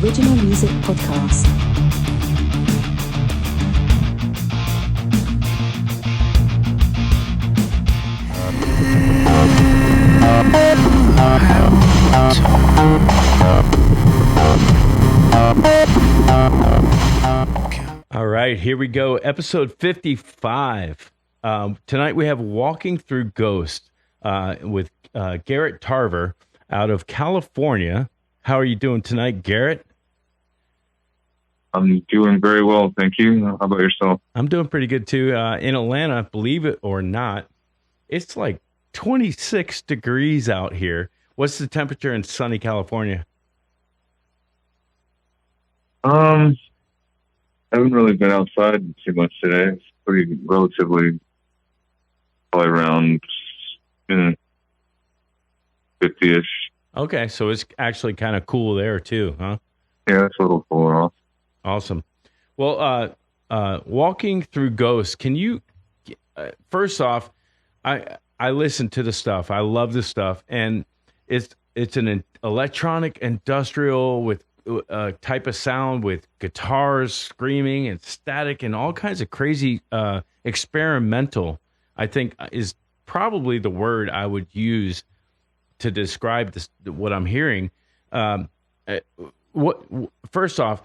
original music podcast. All right, here we go. Episode 55. Tonight we have Walking Through Ghost with Garitt Tarver out of California. How are you doing tonight, Garitt? I'm doing very well, thank you. How about yourself? I'm doing pretty good too. In Atlanta, believe it or not, it's like 26 degrees out here. What's the temperature in sunny California? I haven't really been outside too much today. It's pretty relatively probably around 50-ish. Okay, so it's actually kind of cool there too, huh? Yeah, it's a little cooler off. Awesome. Well, Walking Through Ghosts, can you, first off, I listen to the stuff. I love the stuff. And it's an electronic industrial with type of sound with guitars screaming and static and all kinds of crazy experimental, I think is probably the word I would use to describe this, what I'm hearing. First off,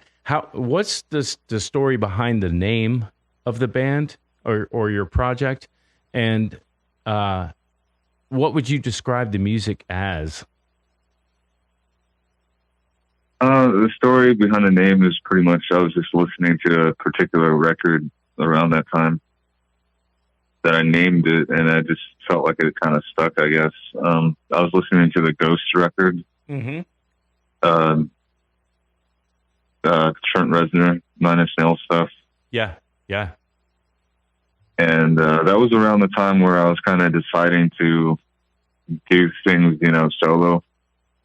what's the story behind the name of the band or your project, and what would you describe the music as? The story behind the name is pretty much I was just listening to a particular record around that time that I named it, and I just felt like it kind of stuck, I guess. I was listening to the Ghost record. Mm-hmm. Trent Reznor, Nine Inch Nails stuff. Yeah. And that was around the time where I was kind of deciding to do things, solo.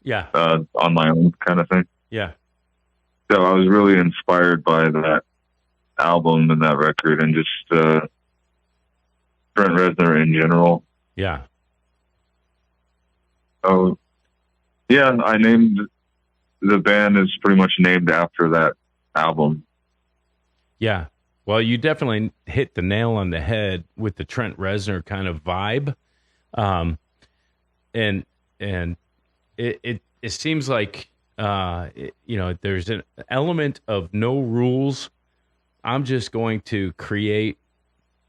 Yeah. On my own kind of thing. Yeah. So I was really inspired by that album and that record and just Trent Reznor in general. Yeah. Oh, yeah, I named the band is pretty much named after that album. Yeah. Well, you definitely hit the nail on the head with the Trent Reznor kind of vibe. And it seems like, there's an element of no rules. I'm just going to create,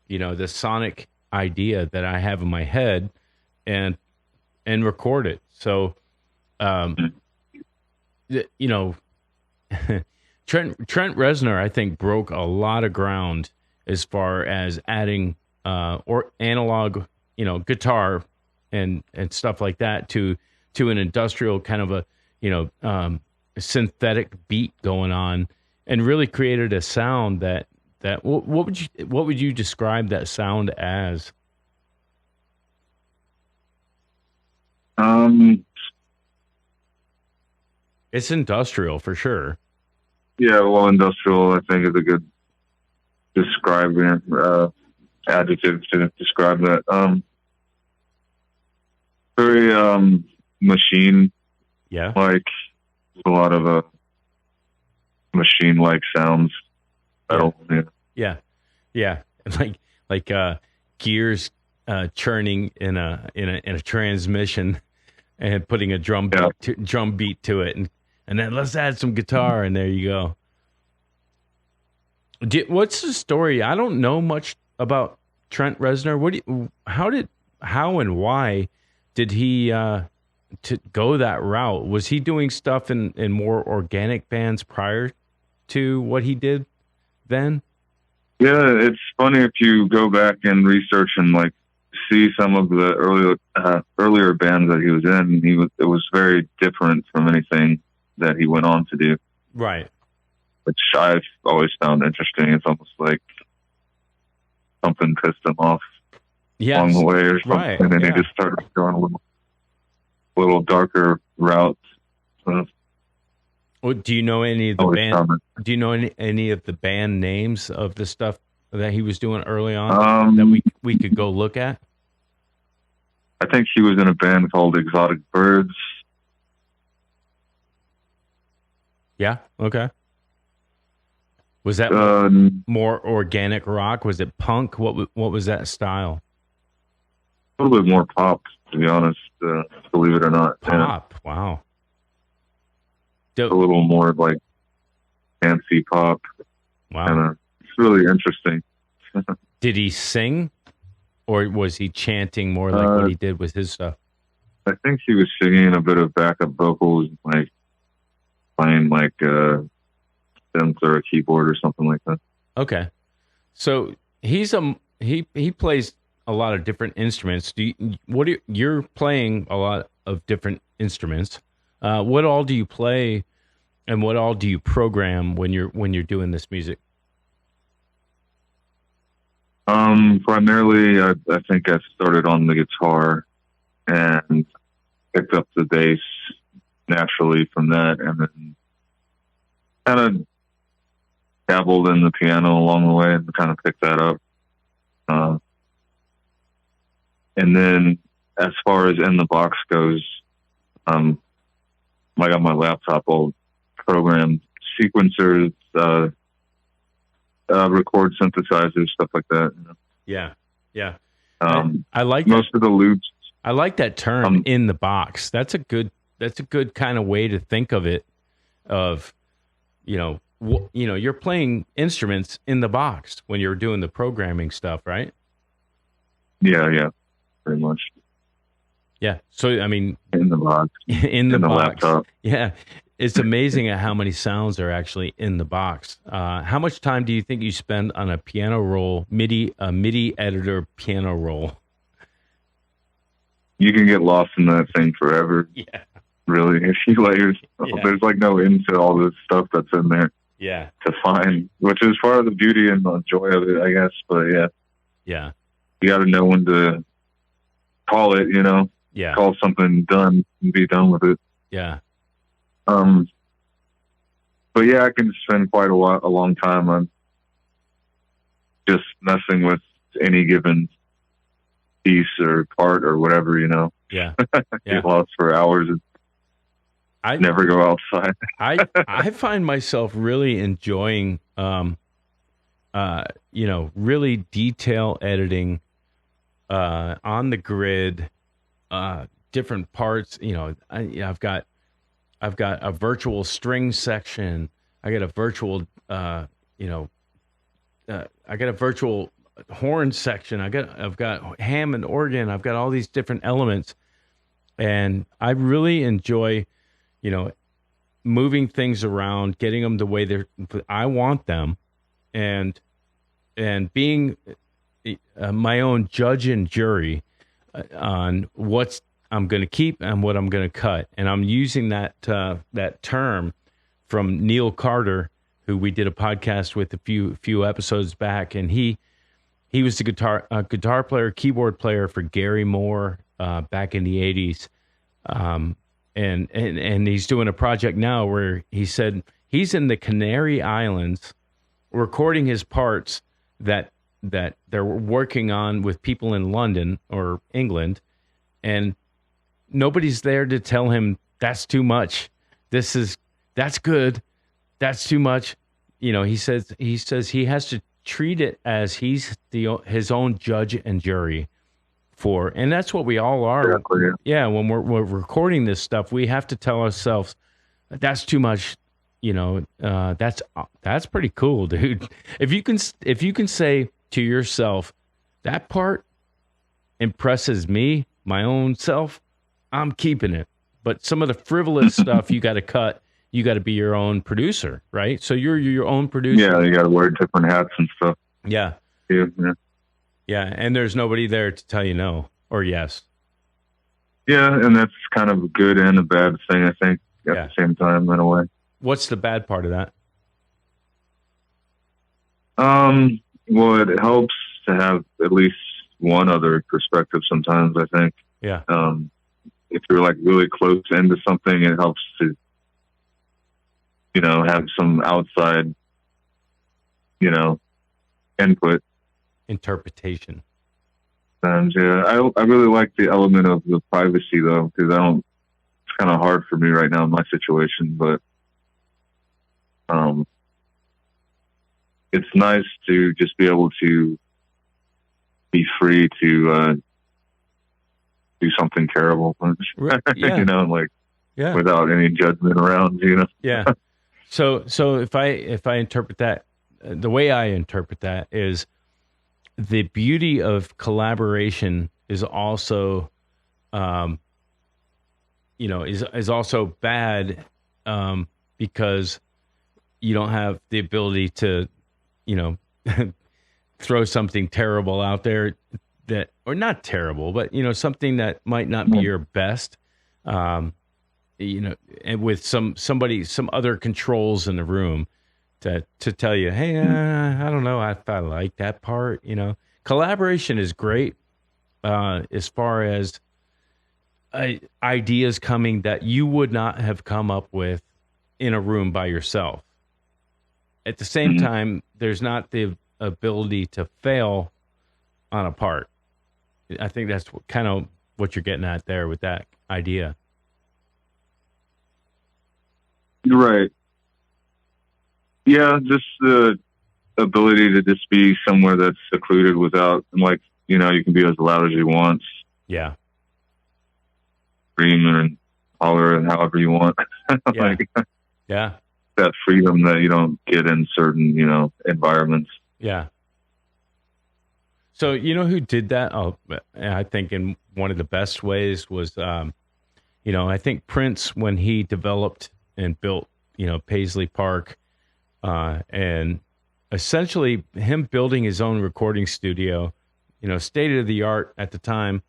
the sonic idea that I have in my head and record it. So, Trent Reznor, I think, broke a lot of ground as far as adding or analog, guitar and stuff like that to an industrial kind of a synthetic beat going on, and really created a sound that what would you describe that sound as? It's industrial for sure. Yeah, well, industrial, I think, is a good describing adjective to describe that. Very machine. Yeah. Like a lot of machine-like sounds. Yeah. Like gears churning in a transmission and putting a drum beat to it, and then let's add some guitar, and there you go. What's the story? I don't know much about Trent Reznor. How and why did he to go that route? Was he doing stuff in more organic bands prior to what he did then? Yeah, it's funny if you go back and research and see some of the earlier bands that he was in. It was very different from anything that he went on to do. Right. Which I've always found interesting. It's almost like something pissed him off along the way or something, right. And then he just started going a little darker routes. Well, do you know any of the band? Do you know any of the band names of the stuff that he was doing early on that we could go look at? I think he was in a band called Exotic Birds. Yeah. Okay. Was that more organic rock? Was it punk? What was that style? A little bit more pop, to be honest. Believe it or not. Pop. Yeah. Wow. A little more like fancy pop. Wow. And it's really interesting. Did he sing, or was he chanting more like what he did with his stuff? I think he was singing a bit of backup vocals, like playing like a synth or a keyboard or something like that. Okay, so he plays a lot of different instruments. You're playing a lot of different instruments. What all do you play, and what all do you program when you're doing this music? Primarily, I think I started on the guitar and picked up the bass naturally from that, and then kind of dabbled in the piano along the way and kind of picked that up. And then as far as in the box goes, like on my laptop, I'll program sequencers, record synthesizers, stuff like that. You know? Yeah. Yeah. I like most of the loops. I like that term in the box. That's a good kind of way to think of it. Of, you're playing instruments in the box when you're doing the programming stuff, right? Yeah, pretty much. Yeah. So I mean, in the box, in the box. Laptop. Yeah, it's amazing at how many sounds are actually in the box. How much time do you think you spend on a piano roll, MIDI editor piano roll? You can get lost in that thing forever. Yeah. Really, if you let yourself, there's like no end to all this stuff that's in there. Yeah. To find, which is part of the beauty and the joy of it, I guess. But yeah. Yeah. You got to know when to call it, Yeah. Call something done and be done with it. Yeah. But yeah, I can spend quite a long time on just messing with any given piece or part or whatever, Yeah. Get lost for hours and never go outside. I find myself really enjoying, really detail editing, on the grid, different parts. I've got a virtual string section. I got a virtual, I got a virtual horn section. I've got Hammond organ. I've got all these different elements, and I really enjoy, moving things around, getting them the way I want them, and being my own judge and jury on what I'm going to keep and what I'm going to cut. And I'm using that term from Neil Carter, who we did a podcast with a few episodes back, and he was the guitar player, keyboard player for Gary Moore back in the 80s. And he's doing a project now where he said he's in the Canary Islands recording his parts that they're working on with people in London or England, and nobody's there to tell him that's too much. That's good. That's too much. He says he has to treat it as he's his own judge and jury for, and that's what we all are. Exactly, yeah. Yeah, when we're recording this stuff, we have to tell ourselves that's too much. That's pretty cool, dude. If you can say to yourself, that part impresses me, my own self, I'm keeping it. But some of the frivolous stuff you got to cut. You got to be your own producer, right? So you're your own producer. Yeah, you got to wear different hats and stuff. Yeah. Yeah, and there's nobody there to tell you no or yes. Yeah, and that's kind of a good and a bad thing, I think, at the same time, in a way. What's the bad part of that? Well, it helps to have at least one other perspective sometimes, I think. Yeah. If you're like really close into something, it helps to, have some outside, input. Interpretation. And yeah, I really like the element of the privacy though, because it's kind of hard for me right now in my situation, but It's nice to just be able to be free to do something terrible, Yeah. you know, like Yeah. without any judgment around, you know. Yeah. So if I interpret that, the way I interpret that is the beauty of collaboration is also, is also bad, because you don't have the ability to, you know, throw something terrible out there that, or not terrible, but, you know, something that might not be your best, and with some other controls in the room to tell you, hey, I don't know if I like that part. You know, collaboration is great, as far as ideas coming that you would not have come up with in a room by yourself. At the same time, there's not the ability to fail on a part. I think that's kind of what you're getting at there with that idea. Right. Yeah, just the ability to just be somewhere that's secluded without, like, you know, you can be as loud as you want. Yeah. Scream and holler and however you want. Yeah. Like, Yeah. that freedom that you don't get in certain, you know, environments. Yeah. So, you know who did that? Oh, I think in one of the best ways was, I think Prince, when he developed and built, Paisley Park, and essentially him building his own recording studio, state of the art at the time,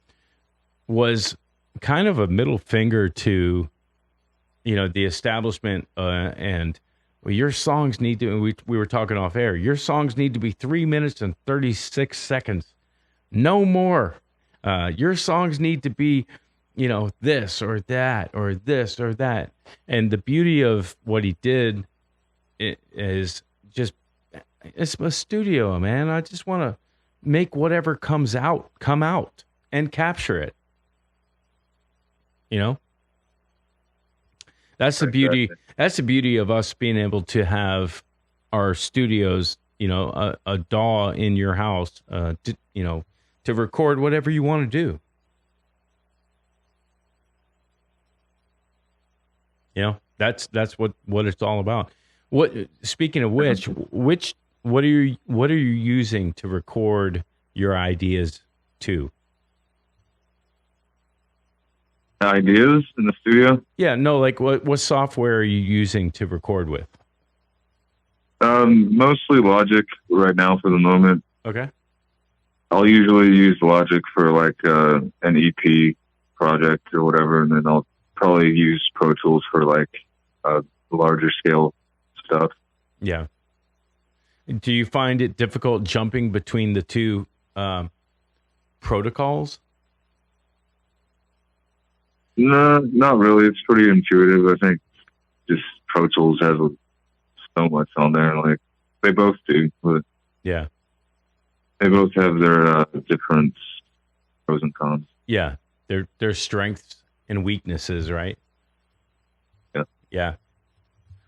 was kind of a middle finger to, the establishment, and your songs need to, we were talking off air, your songs need to be 3 minutes and 36 seconds. No more. Your songs need to be, this or that or this or that. And the beauty of what he did is just, it's a studio, man. I just want to make whatever comes out, come out and capture it. That's the beauty. That's the beauty of us being able to have our studios, a DAW in your house, to record whatever you want to do. That's what it's all about. Speaking of which, what are you using to record your ideas to? Ideas in the studio? Yeah, no, like what software are you using to record with? Mostly Logic right now for the moment. Okay. I'll usually use Logic for like an EP project or whatever, and then I'll probably use Pro Tools for like larger scale stuff. Yeah. Do you find it difficult jumping between the two protocols? No, not really. It's pretty intuitive. I think just Pro Tools has so much on there. Like, they both do, but yeah, they both have their different pros and cons. Yeah, their strengths and weaknesses, right? Yeah. Yeah.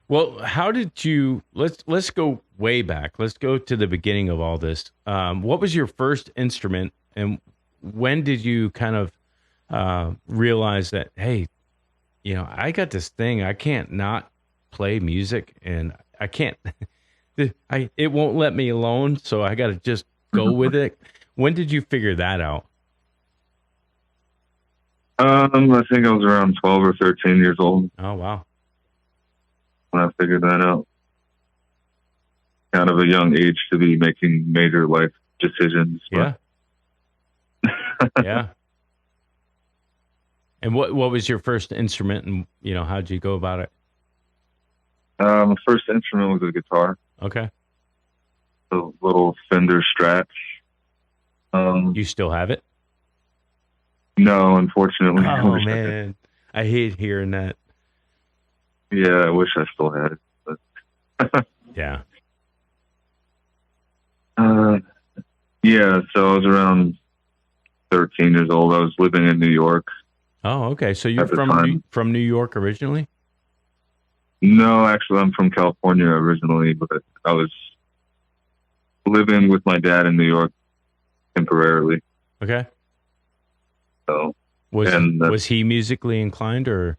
Well, how did you? Let's go way back. Let's go to the beginning of all this. What was your first instrument, and when did you kind of realize that, hey, I got this thing, I can't not play music, and I can't, it won't let me alone, so I got to just go with it. When did you figure that out? I think I was around 12 or 13 years old. Oh, wow. When I figured that out. Kind of a young age to be making major life decisions. Yeah. Yeah. And what was your first instrument, and how'd you go about it? My first instrument was a guitar. Okay. A little Fender Strat. You still have it? No, unfortunately. Oh man, I hate hearing that. Yeah, I wish I still had it. But yeah. Yeah, so I was around 13 years old. I was living in New York. Oh, okay. So you're from New York originally? No, actually, I'm from California originally, but I was living with my dad in New York temporarily. Okay. So, Was he musically inclined, or?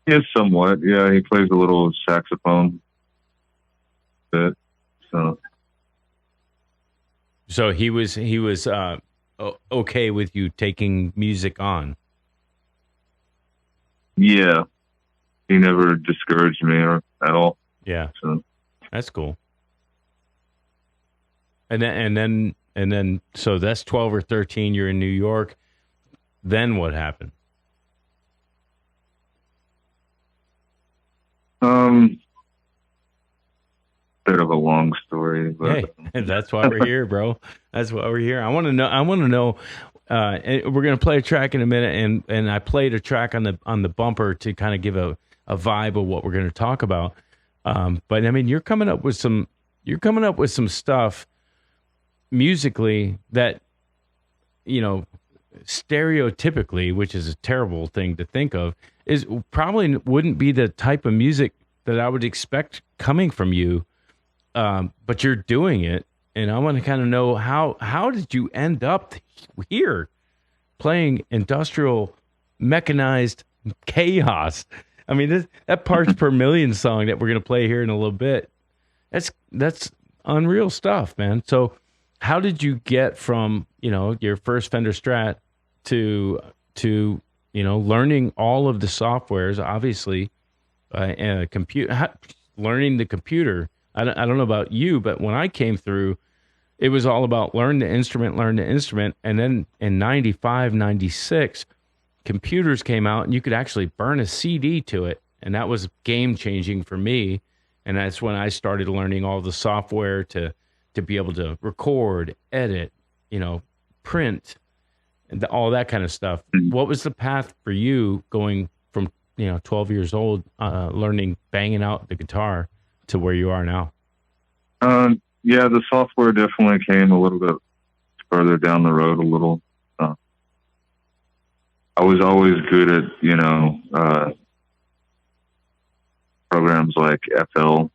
yeah, somewhat. Yeah, he plays a little saxophone. Bit. So he was okay with you taking music on. Yeah, he never discouraged me at all. Yeah, So that's cool. And then, so that's 12 or 13. You're in New York. Then what happened? Bit of a long story, but Hey, that's why we're here, bro. That's why we're here. I want to know. And we're gonna play a track in a minute, and I played a track on the bumper to kind of give a vibe of what we're gonna talk about. But I mean, you're coming up with some stuff musically that, stereotypically, which is a terrible thing to think of, is probably wouldn't be the type of music that I would expect coming from you. But you're doing it, and I want to kind of know how did you end up here playing industrial mechanized chaos? I mean, that parts per million song that we're going to play here in a little bit, that's unreal stuff, man. So how did you get from, your first Fender Strat to learning all of the softwares, obviously, and learning the computer? I don't know about you, but when I came through, it was all about learn the instrument. And then in 95, 96, computers came out and you could actually burn a CD to it. And that was game changing for me. And that's when I started learning all the software to be able to record, edit, print, and all that kind of stuff. What was the path for you going from, 12 years old, learning, banging out the guitar, to where you are now? Yeah, the software definitely came a little bit further down the road a little. I was always good at, programs like FL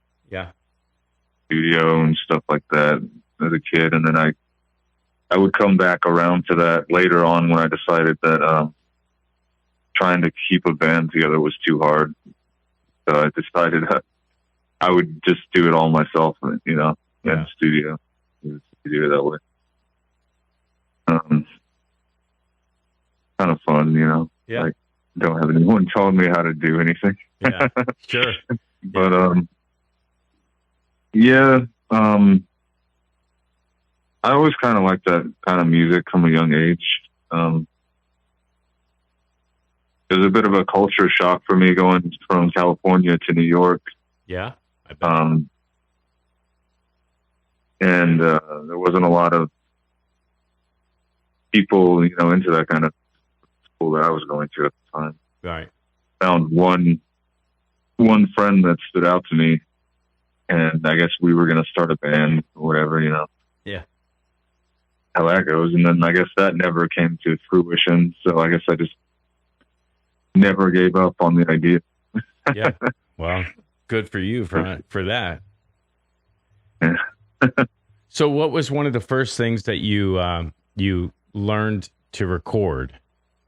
Studio and stuff like that as a kid. And then I would come back around to that later on when I decided that trying to keep a band together was too hard. So I decided I would just do it all myself, in the studio. Do it that way. Kind of fun, Yeah. Like, don't have anyone telling me how to do anything. Yeah, sure. But yeah, I always kind of liked that kind of music from a young age. It was a bit of a culture shock for me going from California to New York. Yeah, I bet. And there wasn't a lot of people, into that kind of school that I was going to at the time. Right. Found one friend that stood out to me, and I guess we were going to start a band or whatever, Yeah. How that goes. And then I guess that never came to fruition. So I guess I just never gave up on the idea. Yeah. Well, good for you for that. Yeah. So what was one of the first things that you learned to record?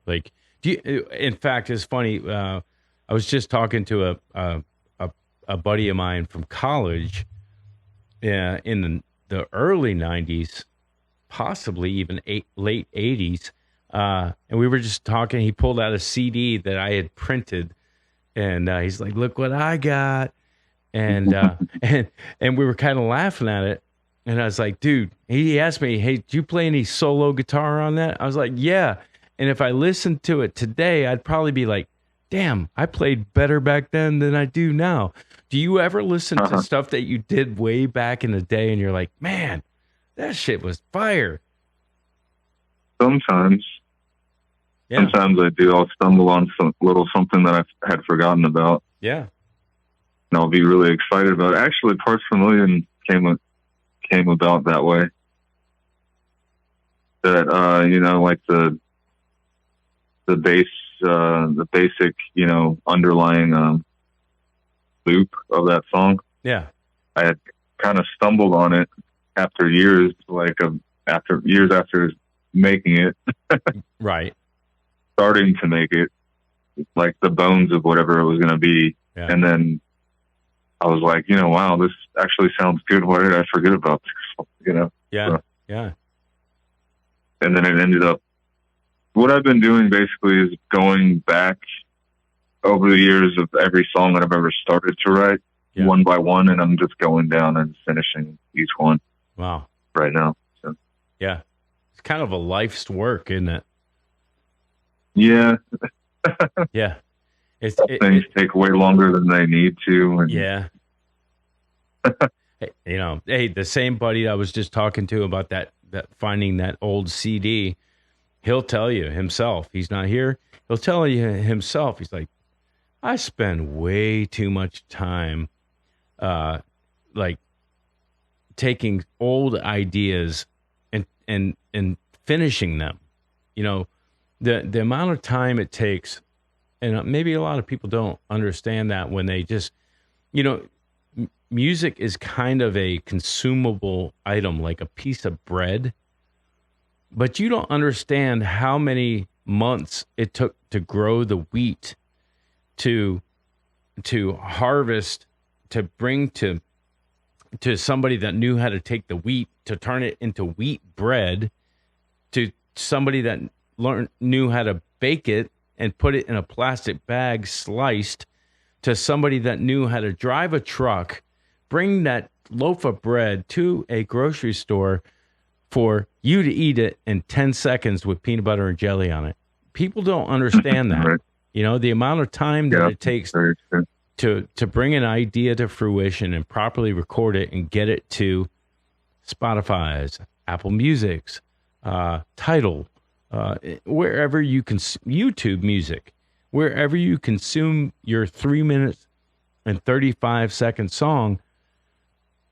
Like, in fact, it's funny. I was just talking to a buddy of mine from college in the early 90s, possibly even late 80s. And we were just talking. He pulled out a CD that I had printed, and he's like, "Look what I got." And and we were kind of laughing at it. And I was like, dude, he asked me, "Hey, do you play any solo guitar on that?" I was like, "Yeah." And if I listened to it today, I'd probably be like, "Damn, I played better back then than I do now." Do you ever listen to stuff that you did way back in the day and you're like, "Man, that shit was fire"? Sometimes. Yeah. Sometimes I do. I'll stumble on some little something that I had forgotten about. Yeah. And I'll be really excited about it. Actually, Parts Per Million came about that way. That like the bass the basic, underlying loop of that song. Yeah. I had kind of stumbled on it after years, after making it, Right. starting to make it, like the bones of whatever it was going to be. Yeah. And then I was like, wow, this actually sounds good. Why did I forget about this? Yeah. So, yeah. and then it ended up, what I've been doing basically is going back over the years of every song that I've ever started to write, one by one, and I'm just going down and finishing each one. Wow. Right now. So. Yeah. It's kind of a life's work, isn't it? Yeah. Yeah. Things take way longer than they need to. And yeah. Hey, the same buddy I was just talking to about that finding that old CD, he'll tell you himself. He's not here. He'll tell you himself. He's like, I spend way too much time, like taking old ideas and finishing them. The amount of time it takes, and maybe a lot of people don't understand that when they just, music is kind of a consumable item, like a piece of bread, but you don't understand how many months it took to grow the wheat, to harvest, to bring to somebody that knew how to take the wheat, to turn it into wheat bread, to somebody that knew how to bake it and put it in a plastic bag sliced, to somebody that knew how to drive a truck, bring that loaf of bread to a grocery store for you to eat it in 10 seconds with peanut butter and jelly on it. People don't understand that. Right. The amount of time that it takes to bring an idea to fruition and properly record it and get it to Spotify's, Apple Music's, Tidal, wherever you can, YouTube Music, wherever you consume your 3 minutes and 35-second song,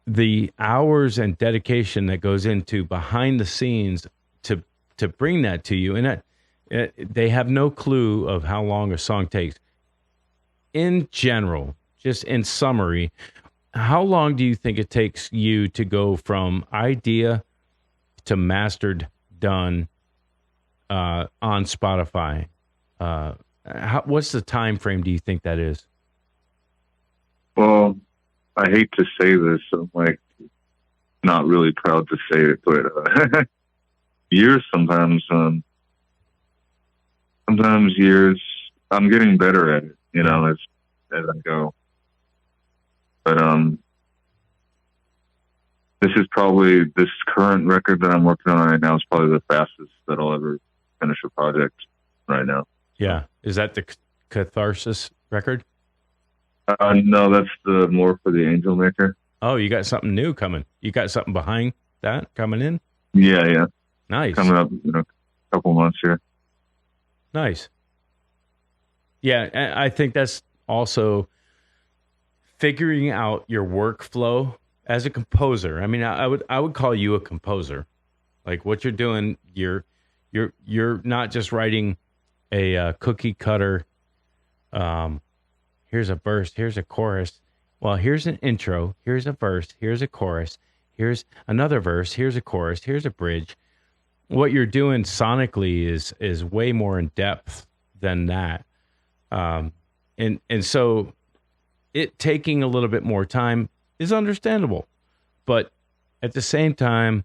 the hours and dedication that goes into behind the scenes to bring that to you, and they have no clue of how long a song takes. In general, just in summary, how long do you think it takes you to go from idea to mastered, done on Spotify? What's the time frame do you think that is? Well, I hate to say this, I'm like not really proud to say it, but years sometimes. Sometimes years. I'm getting better at it, as I go. But this current record that I'm working on right now is probably the fastest that I'll ever finish a project right now. Yeah, is that the Catharsis record? No, that's the more for the Angel Maker. Oh, you got something new coming. You got something behind that coming in? Yeah. Nice. Coming up in a couple months here. Nice. Yeah, I think that's also figuring out your workflow as a composer. I mean, I would call you a composer. Like what you're doing, you're not just writing a cookie cutter. Here's a verse, here's a chorus. Well, here's an intro, here's a verse, here's a chorus, here's another verse, here's a chorus, here's a bridge. What you're doing sonically is way more in depth than that. And so it taking a little bit more time is understandable. But at the same time,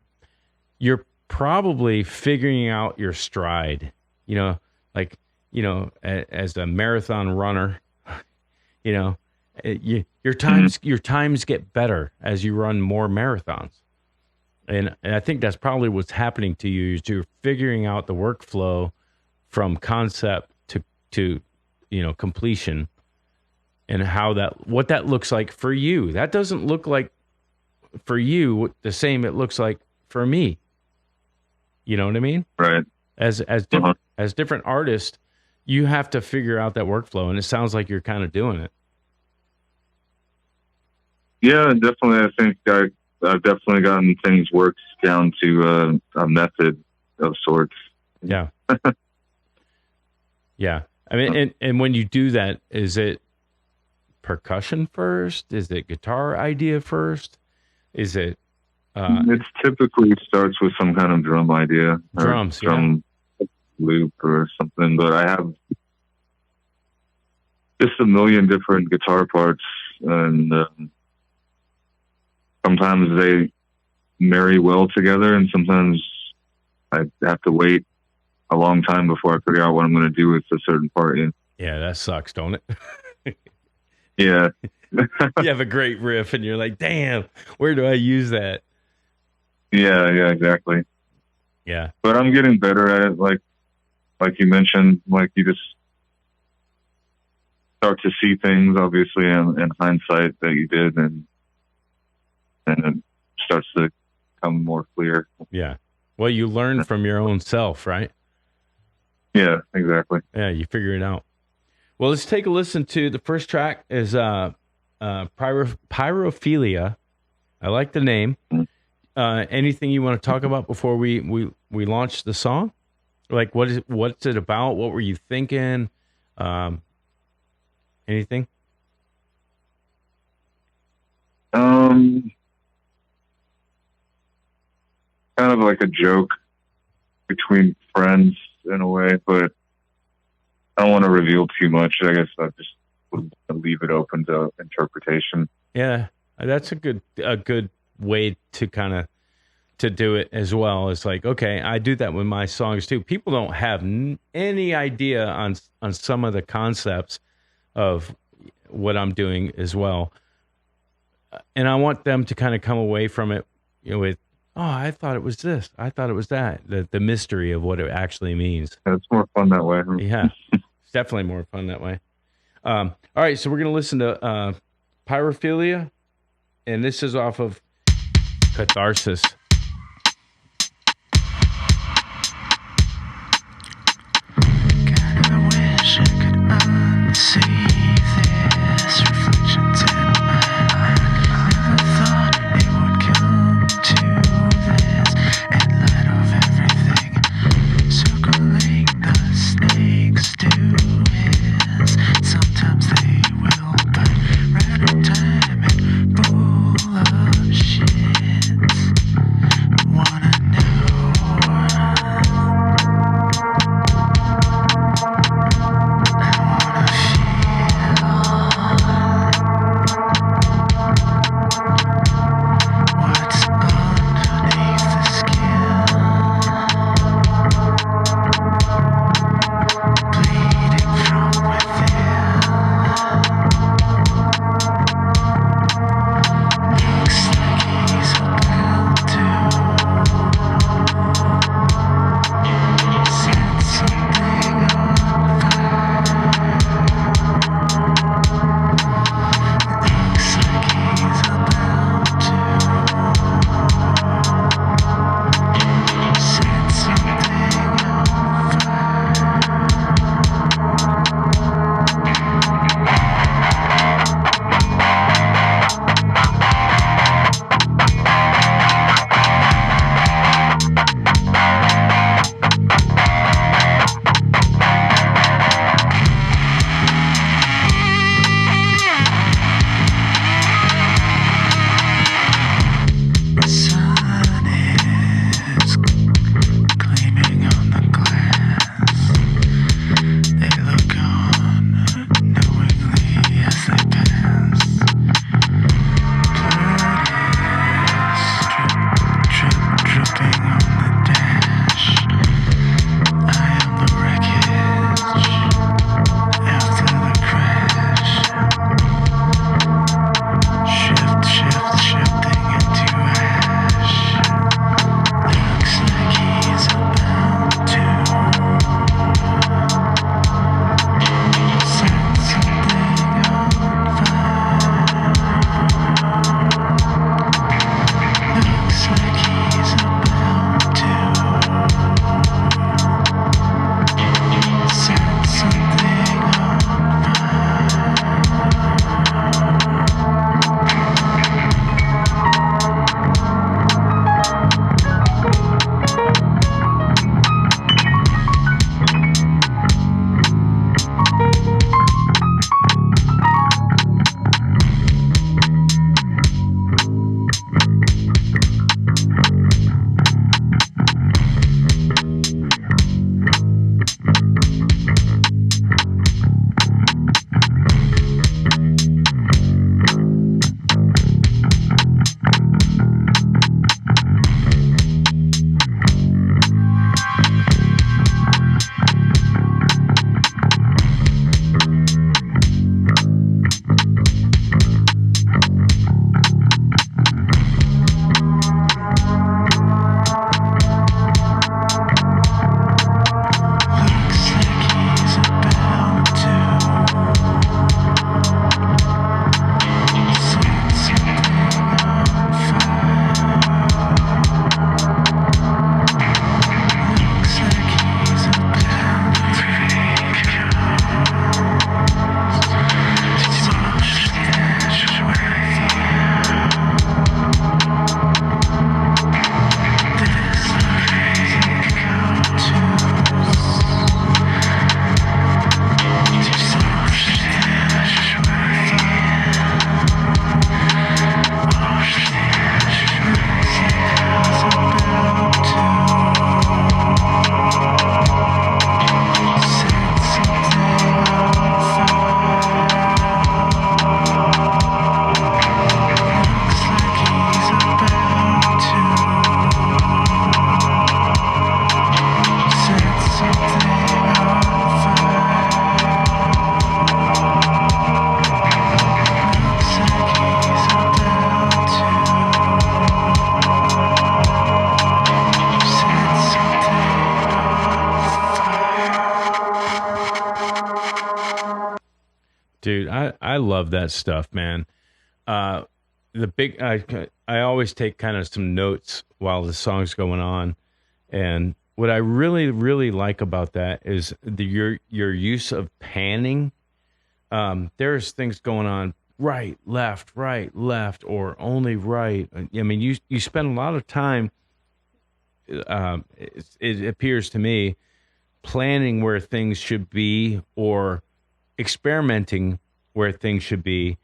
you're probably figuring out your stride, as a marathon runner, your times get better as you run more marathons. And I think that's probably what's happening to you is you're figuring out the workflow from concept to completion, and what that looks like for you. That doesn't look like for you the same it looks like for me. You know what I mean? Right. As different artists, you have to figure out that workflow, and it sounds like you're kind of doing it. Yeah, definitely. I think I've definitely gotten things worked down to a method of sorts. Yeah. Yeah. I mean, and when you do that, is it percussion first? Is it guitar idea first? Is it? It's typically starts with some kind of drum idea, Drums, drum loop or something. But I have just a million different guitar parts, and sometimes they marry well together, and sometimes I have to wait a long time before I figure out what I'm going to do with a certain part. Yeah, that sucks, don't it? Yeah. You have a great riff, and you're like, "Damn, where do I use that?" Yeah, exactly. Yeah, but I'm getting better at it. Like you mentioned, like you just start to see things, obviously, in hindsight that you did, and it starts to come more clear. Yeah. Well, you learn from your own self, right? Yeah, exactly. Yeah, you figure it out. Well, let's take a listen to the first track. Is Pyrophilia. I like the name. Anything you want to talk about before we launch the song? Like, what's it about? What were you thinking? Anything? Kind of like a joke between friends in a way, but I don't want to reveal too much. I guess I just would leave it open to interpretation. Yeah, that's a good way to kind of to do it as well. It's like, okay, I do that with my songs too. People don't have any idea on some of the concepts of what I'm doing as well, and I want them to kind of come away from it, with, oh, I thought it was this, I thought it was that, the mystery of what it actually means. Yeah, it's more fun that way. Yeah, it's definitely more fun that way. All right, so we're gonna listen to Pyrophilia, and this is off of Catharsis. Sometimes they will, but random time and full of shit. Dude, I love that stuff, man. I always take kind of some notes while the song's going on, and what I really really like about that is your use of panning. There's things going on right, left, or only right. I mean, you spend a lot of time. It appears to me planning where things should be or experimenting where things should be.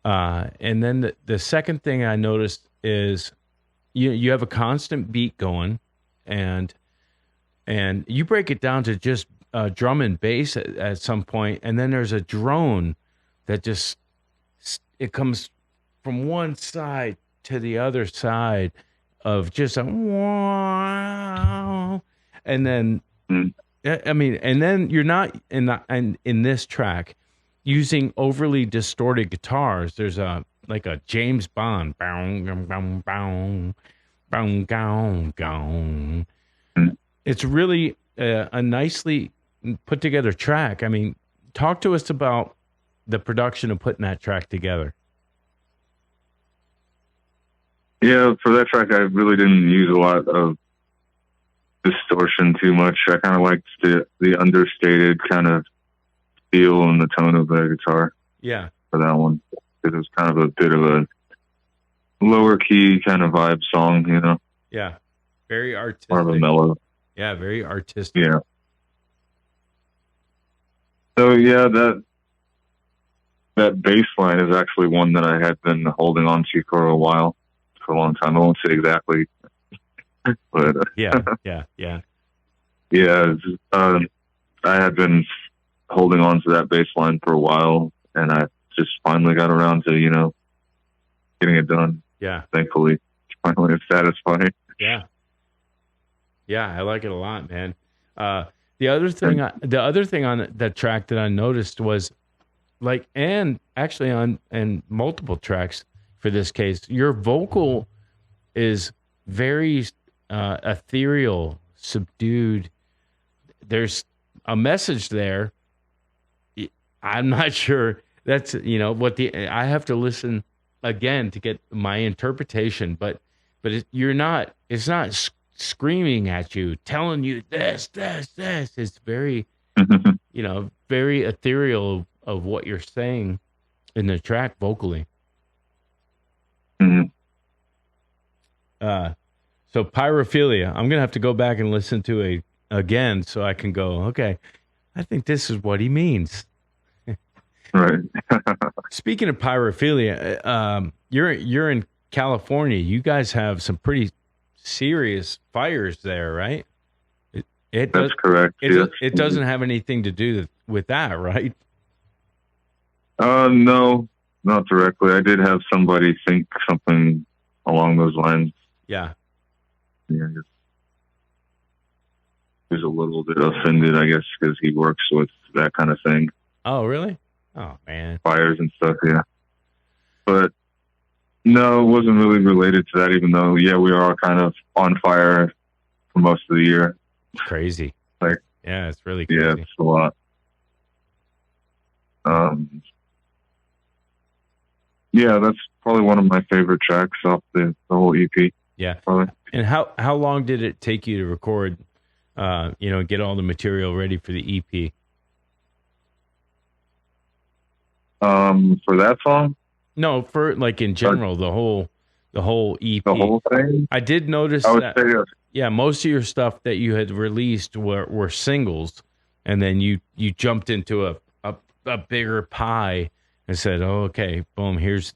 And then the second thing I noticed is you have a constant beat going, and you break it down to just drum and bass at some point, and then there's a drone that just it comes from one side to the other side of just a wow, and then I mean, and then you're not in this track using overly distorted guitars. There's like a James Bond, bang, bang, bang, bang, gong, gong. It's really a nicely put together track. I mean, talk to us about the production of putting that track together. Yeah, for that track, I really didn't use a lot of distortion too much. I kind of liked the understated kind of feel and the tone of the guitar. Yeah. For that one, because it was kind of a bit of a lower key kind of vibe song, you know. Yeah. Very artistic. More of a mellow. Yeah, very artistic. Yeah. So yeah, that bass line is actually one that I had been holding on to for a while, for a long time. I won't say exactly, but yeah. Yeah. I had been holding on to that bass line for a while, and I just finally got around to, you know, getting it done. Yeah. Thankfully, finally it's satisfying. Yeah. Yeah, I like it a lot, man. The other thing on that track that I noticed was, like, and actually on multiple tracks for this case, your vocal is very ethereal, subdued. There's a message there. I'm not sure that's, you know, I have to listen again to get my interpretation, but it's not screaming at you, telling you this. It's very, you know, very ethereal of what you're saying in the track vocally. Mm-hmm. So Pyrophilia, I'm gonna have to go back and listen to it again so I can go, okay, I think this is what he means. Right. Speaking of Pyrophilia, you're in California. You guys have some pretty serious fires there, right? That's correct. It doesn't have anything to do with that, right? No, not directly. I did have somebody think something along those lines. Yeah. Yeah. He's a little bit offended, I guess, because he works with that kind of thing. Oh, really? Oh, man. Fires and stuff, yeah. But no, it wasn't really related to that, even though, yeah, we are kind of on fire for most of the year. It's crazy. Like, yeah, it's really crazy. Yeah, it's a lot. Yeah, that's probably one of my favorite tracks off the whole EP. Yeah. Probably. And how long did it take you to record, get all the material ready for the EP? For that song? No, for like in general, the whole EP. The whole thing? I did notice I would that. say yes. Yeah, most of your stuff that you had released were singles, and then you jumped into a bigger pie and said, "Oh, okay, boom, here's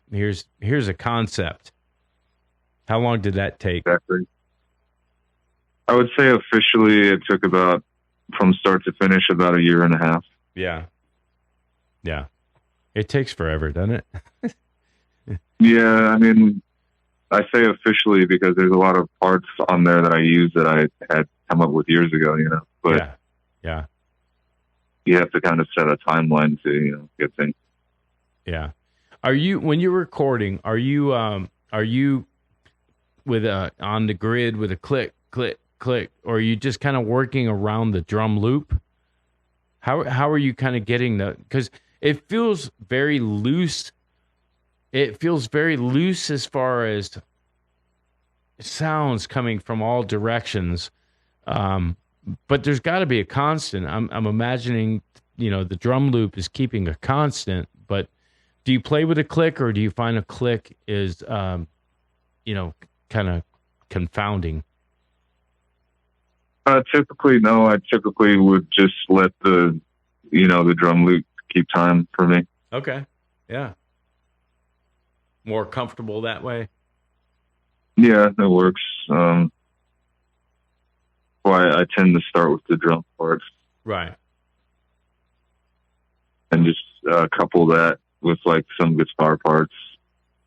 a concept." How long did that take? Exactly. I would say officially it took about, from start to finish, about a year and a half. Yeah. Yeah. It takes forever, doesn't it? Yeah, I mean, I say officially because there's a lot of parts on there that I use that I had come up with years ago, you know. But yeah. You have to kind of set a timeline to, you know, get things. Yeah. When you're recording, are you with on the grid with a click, click, click, or are you just kind of working around the drum loop? How are you kind of getting because it feels very loose. It feels very loose as far as sounds coming from all directions. But there's got to be a constant. I'm imagining, the drum loop is keeping a constant. But do you play with a click, or do you find a click is, kind of confounding? Typically, no. I typically would just let the drum loop keep time for me. Okay. Yeah. More comfortable that way. Yeah, that works. Why I tend to start with the drum parts. Right. And just couple that with like some guitar parts.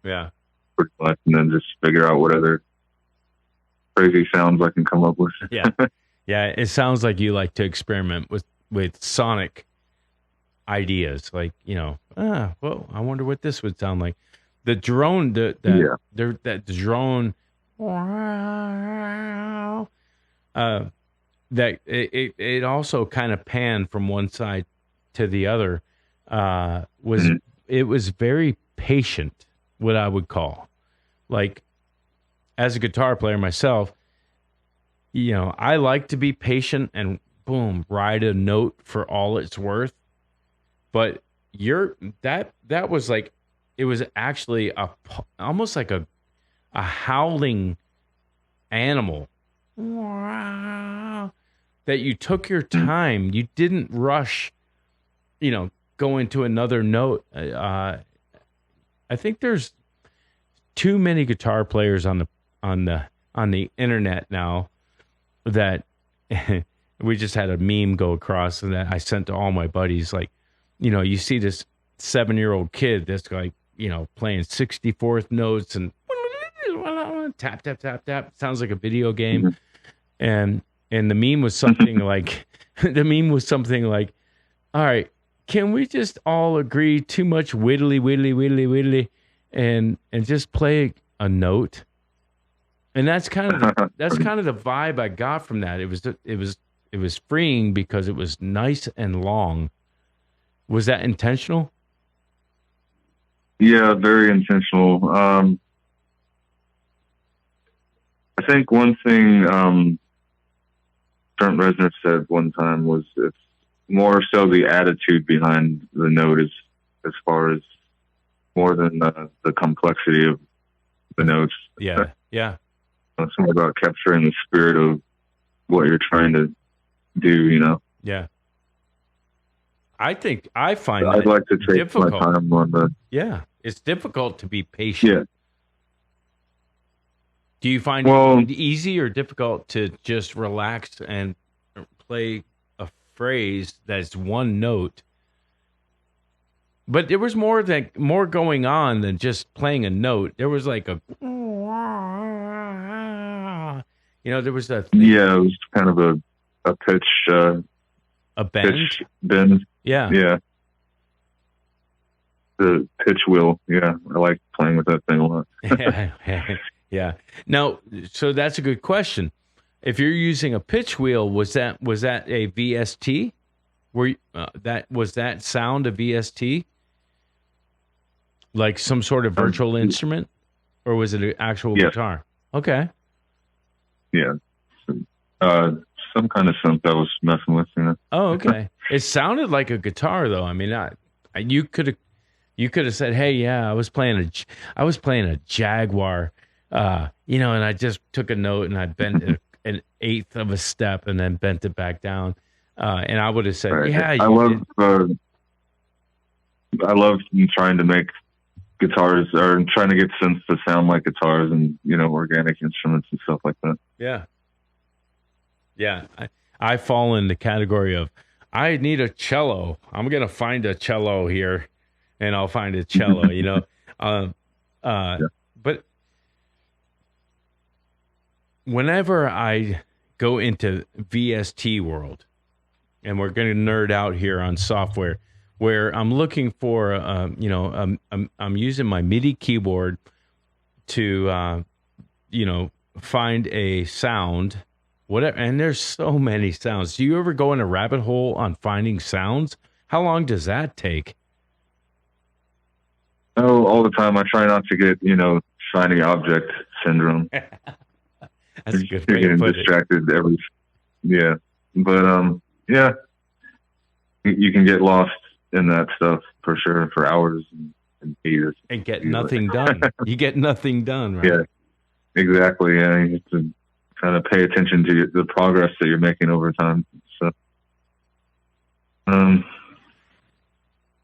Yeah. Pretty much, and then just figure out what other crazy sounds I can come up with. Yeah. Yeah. It sounds like you like to experiment with sonic ideas. Like, I wonder what this would sound like. The drone, that drone, that it also kind of panned from one side to the other. It was very patient, what I would call. Like, as a guitar player myself, I like to be patient and boom, ride a note for all it's worth. But that was like, it was actually almost like a howling animal. That you took your time. You didn't rush, go into another note. I think there's too many guitar players on the internet now that we just had a meme go across and that I sent to all my buddies. Like, you see this 7-year-old kid that's like, playing 64th notes and tap, tap, tap, tap. Sounds like a video game. And the meme was something like, all right, can we just all agree too much whittly, whittly, whittly, whittly, and just play a note? And that's kind of the vibe I got from that. It was freeing because it was nice and long. Was that intentional? Yeah, very intentional. I think one thing Trent Reznor said one time was it's more so the attitude behind the note as far as more than the complexity of the notes. Yeah, yeah. It's more about capturing the spirit of what you're trying to do, Yeah. I think I find I'd like to take difficult. my time on the... Yeah, it's difficult to be patient. Yeah. Do you find it easy or difficult to just relax and play a phrase that's one note? But there was more going on than just playing a note. There was like a, there was a thing. Yeah, it was kind of a pitch, a bend. Pitch bend. Yeah. Yeah. The pitch wheel. Yeah, I like playing with that thing a lot. Yeah. Now, so that's a good question. If you're using a pitch wheel, was that a VST? Was that sound a VST? Like some sort of virtual instrument, or was it an actual guitar? Okay. Yeah. Some kind of synth I was messing with, Oh, okay. It sounded like a guitar, though. I mean, you could have said, "Hey, yeah, I was playing a Jaguar, and I just took a note and I bent it an eighth of a step and then bent it back down," and I would have said, right. "Yeah." I love trying to make guitars or trying to get synths to sound like guitars and organic instruments and stuff like that. Yeah. Yeah, I fall in the category of I need a cello. I'm gonna find a cello here, and I'll find a cello. But whenever I go into VST world, and we're gonna nerd out here on software, where I'm looking for, I'm using my MIDI keyboard to, find a sound. Whatever, and there's so many sounds. Do you ever go in a rabbit hole on finding sounds? How long does that take? Oh, all the time. I try not to get, shiny object syndrome. That's a good You're way to getting put it. distracted yeah. But, yeah, you can get lost in that stuff for sure for hours and days. And get nothing done. You get nothing done, right? Yeah, exactly. Yeah, you have to kind of pay attention to the progress that you're making over time. So,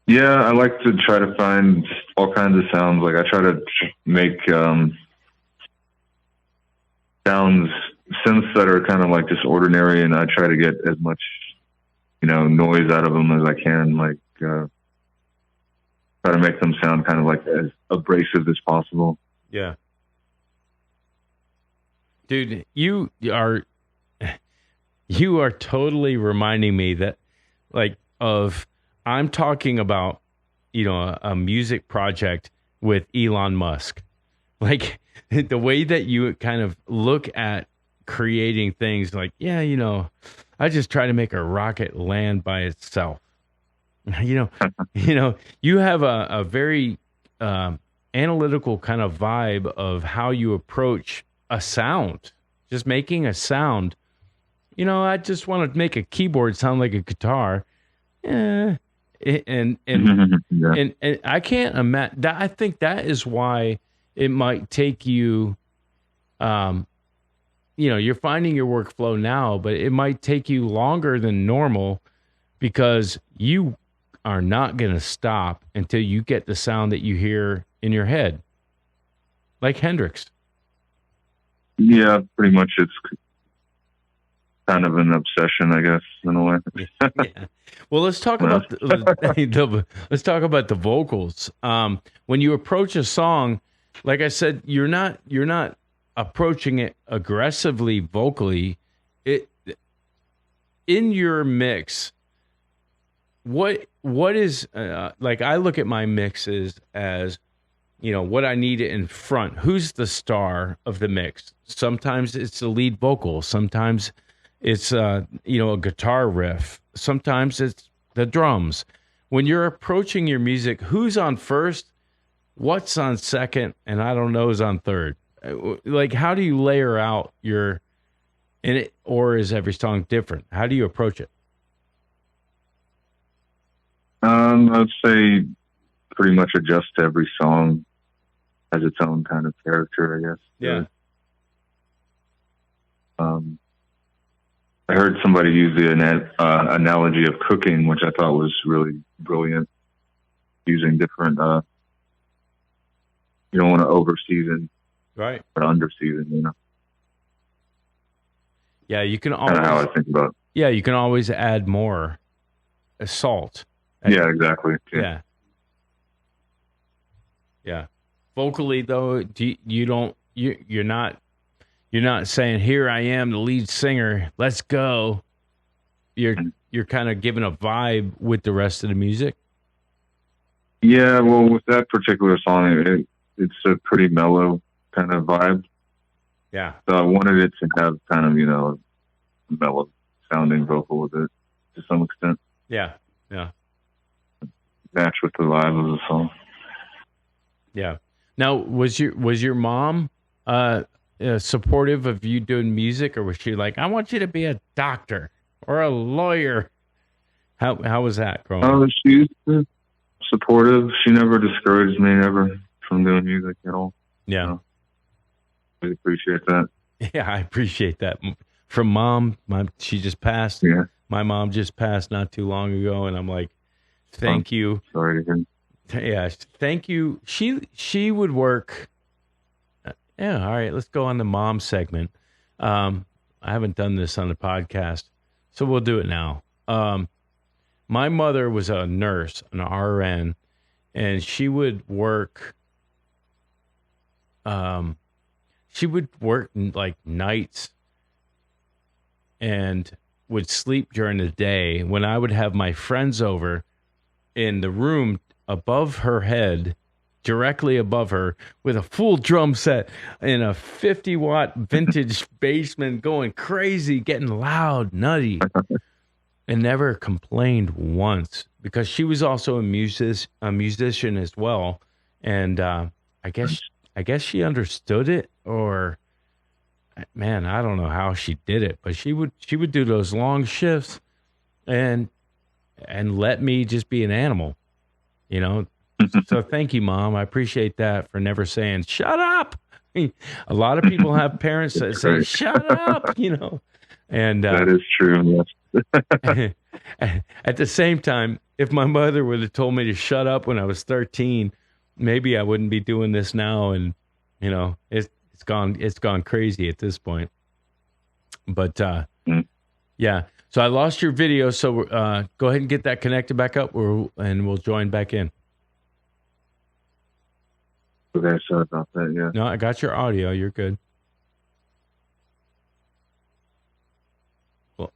yeah, I like to try to find all kinds of sounds. Like I try to make sounds, synths that are kind of like just ordinary, and I try to get as much, noise out of them as I can. Like try to make them sound kind of like as abrasive as possible. Yeah. Dude, you are totally reminding me that I'm talking about, a music project with Elon Musk. Like the way that you kind of look at creating things like, I just try to make a rocket land by itself. You have a very analytical kind of vibe of how you approach a sound, just making a sound. I just want to make a keyboard sound like a guitar. And Yeah. and I can't imagine that. I think that is why it might take you, you're finding your workflow now, but it might take you longer than normal because you are not going to stop until you get the sound that you hear in your head, like Hendrix. Yeah, pretty much. It's kind of an obsession, I guess, in a way. Yeah. Well, let's talk about let's talk about the vocals. When you approach a song, like I said, you're not approaching it aggressively vocally. In your mix, what is like I look at my mixes as what I need in front. Who's the star of the mix? Sometimes it's the lead vocal. Sometimes it's a guitar riff. Sometimes it's the drums. When you're approaching your music, who's on first? What's on second? And I don't know is on third. Like, how do you layer out or is every song different? How do you approach it? I'd say pretty much adjust to every song has its own kind of character, I guess. Yeah. I heard somebody use the analogy of cooking, which I thought was really brilliant. Using different, you don't want to over season, right, or under season, Yeah, you can always. Kind of how I think about it. Yeah, you can always add more salt. Yeah, exactly. Yeah. Vocally, though, you're not saying, "Here I am, the lead singer. Let's go." You're kind of giving a vibe with the rest of the music. Yeah, well, with that particular song, it's a pretty mellow kind of vibe. Yeah. So I wanted it to have kind of a mellow sounding vocal with it to some extent. Yeah. Match with the vibe of the song. Yeah. Now, was your mom supportive of you doing music, or was she like, "I want you to be a doctor or a lawyer"? How was that growing up? She's supportive. She never discouraged me ever from doing music at all. Yeah. I appreciate that. Yeah, I appreciate that. From mom, she just passed. Yeah. My mom just passed not too long ago, and I'm like, thank you. Sorry to hear. Yeah, thank you. She would work. Yeah, all right. Let's go on the mom segment. I haven't done this on the podcast, so we'll do it now. My mother was a nurse, an RN, and she would work. She would work like nights and would sleep during the day. When I would have my friends over, in the room above her head, directly above her, with a full drum set in a 50-watt vintage basement, going crazy, getting loud, nutty, and never complained once, because she was also a musician as well. and I guess she understood it, or man, I don't know how she did it, but she would do those long shifts and let me just be an animal, you know. So thank you, Mom. I appreciate that for never saying shut up. A lot of people have parents that say Right. shut up, you know. And That is true. Yes. at the same time, if my mother would have told me to shut up when I was 13, maybe I wouldn't be doing this now. And you know, it's gone crazy at this point. But yeah. So I lost your video. So go ahead and get that connected back up, and we'll join back in. Okay, sorry about that. Yeah. No, I got your audio. You're good.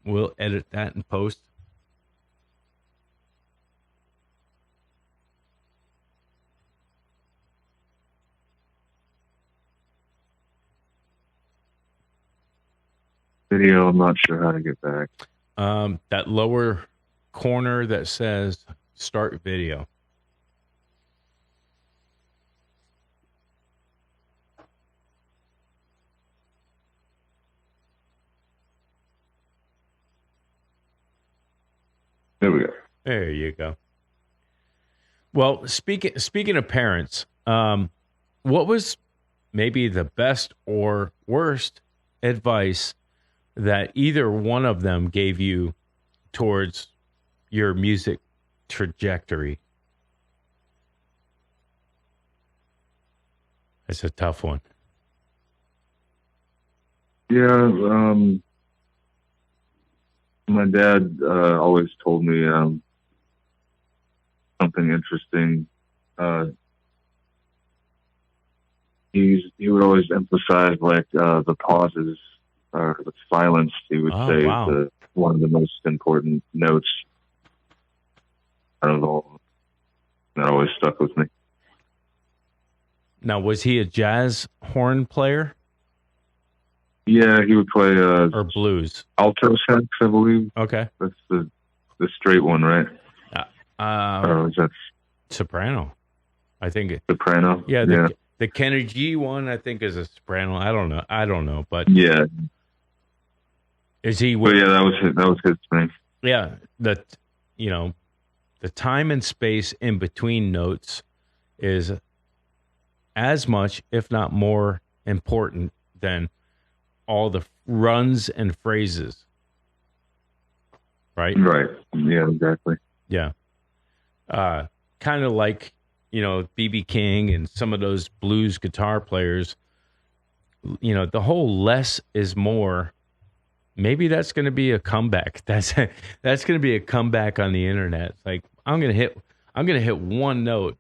We'll edit that and post. Video. I'm not sure how to get back. That lower corner that says start video. There we go. There you go. Well, speaking of parents, what was maybe the best or worst advice that either one of them gave you towards your music trajectory? It's a tough one. Yeah. My dad always told me something interesting. He would always emphasize like the pauses or the silence. He would say wow. One of the most important notes. I don't know. That always stuck with me. Now, was he a jazz horn player? Yeah, he would play or blues? Alto sax, I believe. Okay, that's the straight one, right? Or is that soprano? I think soprano. Yeah, the Kenny G one, I think, is a soprano. I don't know, but yeah. Is he? But yeah, that was his thing. Yeah, the time and space in between notes is as much, if not more, important than all the runs and phrases. Right? Right. Yeah, exactly. Yeah. Kind of like, B.B. King and some of those blues guitar players, the whole less is more. Maybe that's going to be a comeback. That's going to be a comeback on the internet. It's like, I'm going to hit one note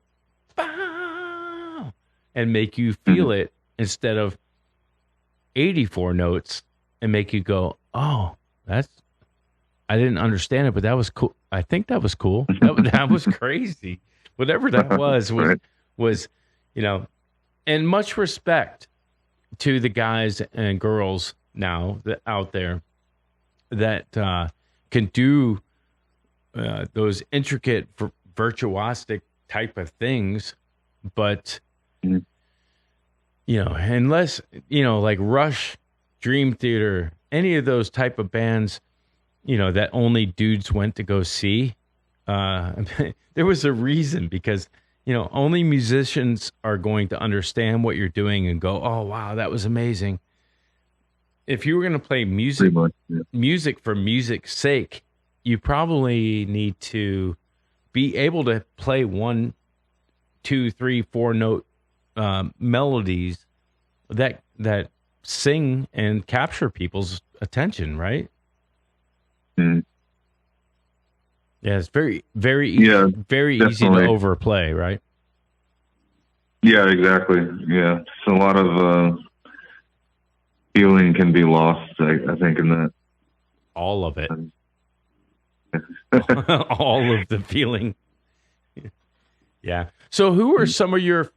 and make you feel it instead of 84 notes and make you go, oh, I didn't understand it, but that was cool. I think that was cool. That was crazy. Whatever that was, and much respect to the guys and girls now that out there that can do those intricate virtuosic type of things, but unless like Rush, Dream Theater, any of those type of bands, that only dudes went to go see, there was a reason, because only musicians are going to understand what you're doing and go, oh wow, that was amazing. If you were going to play music, music for music's sake, you probably need to be able to play 1, 2, 3, 4 note melodies that sing and capture people's attention, right? Mm. Yeah, it's very, very easy, easy to overplay, right? Yeah, exactly. Yeah, so a lot of feeling can be lost, I think, in that. All of it. All of the feeling. Yeah. So who are some of your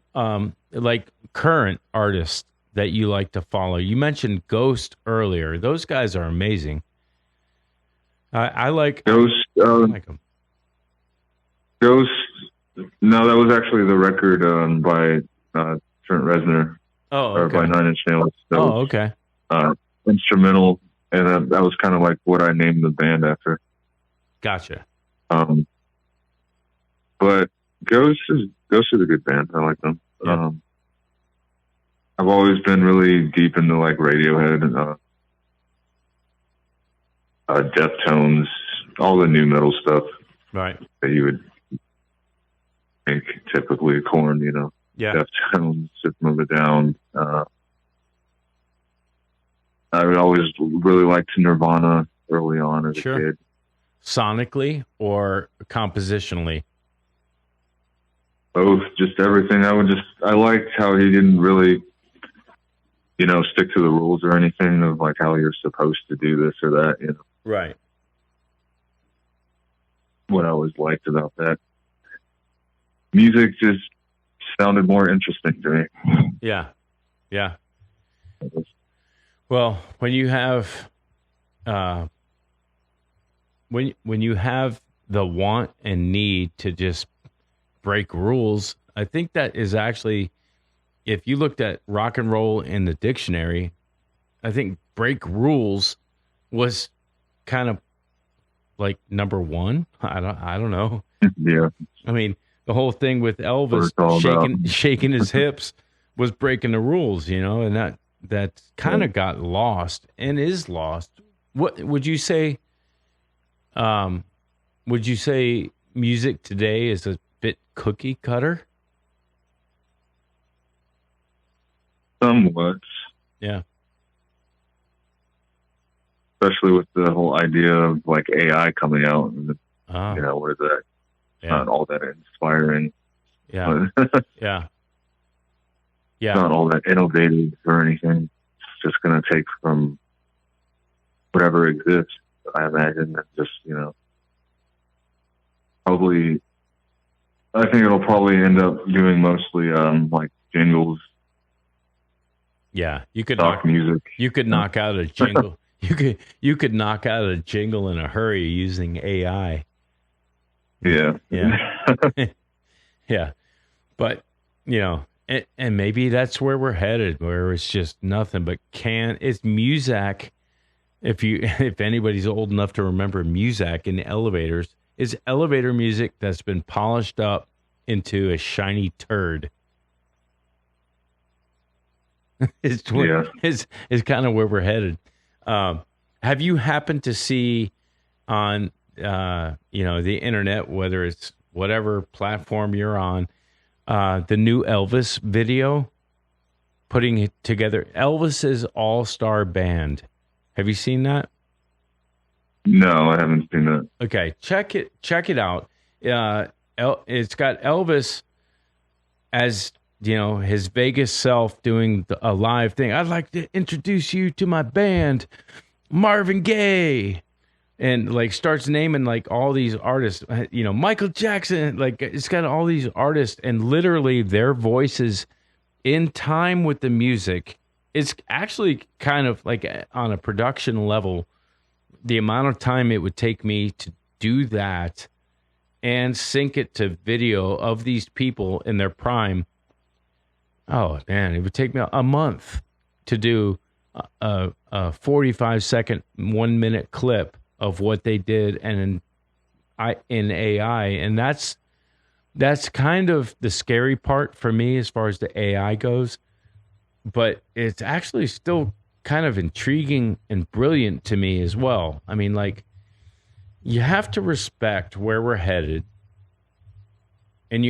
like current artists that you like to follow? You mentioned Ghost earlier. Those guys are amazing. I like Ghost. I like them. Ghost No, that was actually the record by Trent Reznor, Oh, or by okay. Nine Inch Nails. That Oh, was okay. instrumental, and that was kind of like what I named the band after. Gotcha. But Ghost is a good band. I like them. Yeah. I've always been really deep into like Radiohead and Deftones, all the new metal stuff Right. that you would think typically Korn, Yeah. Deftones, System of a Down. I would always really liked Nirvana early on as a kid. Sonically or compositionally? Both, just everything. I liked how he didn't really, stick to the rules or anything of like how you're supposed to do this or that, Right. What I always liked about that. Music just sounded more interesting to me. Yeah. Yeah. Well, when you have when you have the want and need to just break rules, I think that is actually, if you looked at rock and roll in the dictionary, I think break rules was kind of like number one. I don't know. Yeah. I mean, the whole thing with Elvis shaking his hips was breaking the rules, and that kind of got lost and is lost. What would you say? Would you say music today is a bit cookie cutter? Somewhat. Yeah. Especially with the whole idea of like AI coming out, and where that not all that inspiring. Yeah. Yeah. Yeah. Not all that innovative or anything. It's just going to take from whatever exists, I imagine, and just, probably, I think it'll probably end up doing mostly like jingles. Yeah. You could stock music. You could knock out a jingle. You could knock out a jingle in a hurry using AI. Yeah. Yeah. Yeah. But, and maybe that's where we're headed, where it's just nothing but it's Muzak. If anybody's old enough to remember Muzak in elevators, is elevator music that's been polished up into a shiny turd. It's kind of where we're headed. Have you happened to see on the internet, whether it's whatever platform you're on, the new Elvis video, putting it together, Elvis's all-star band? Have you seen that? No, I haven't seen that. Okay, check it out. It's got Elvis as his Vegas self doing a live thing. I'd like to introduce you to my band, Marvin Gaye, and like starts naming like all these artists, Michael Jackson. Like it's got all these artists, and literally their voices in time with the music. It's actually kind of like on a production level, the amount of time it would take me to do that and sync it to video of these people in their prime. Oh man, it would take me a month to do a 45-second, 1 minute clip of what they did, and in AI, and that's kind of the scary part for me as far as the AI goes. But it's actually still kind of intriguing and brilliant to me as well. I mean, like, you have to respect where we're headed. And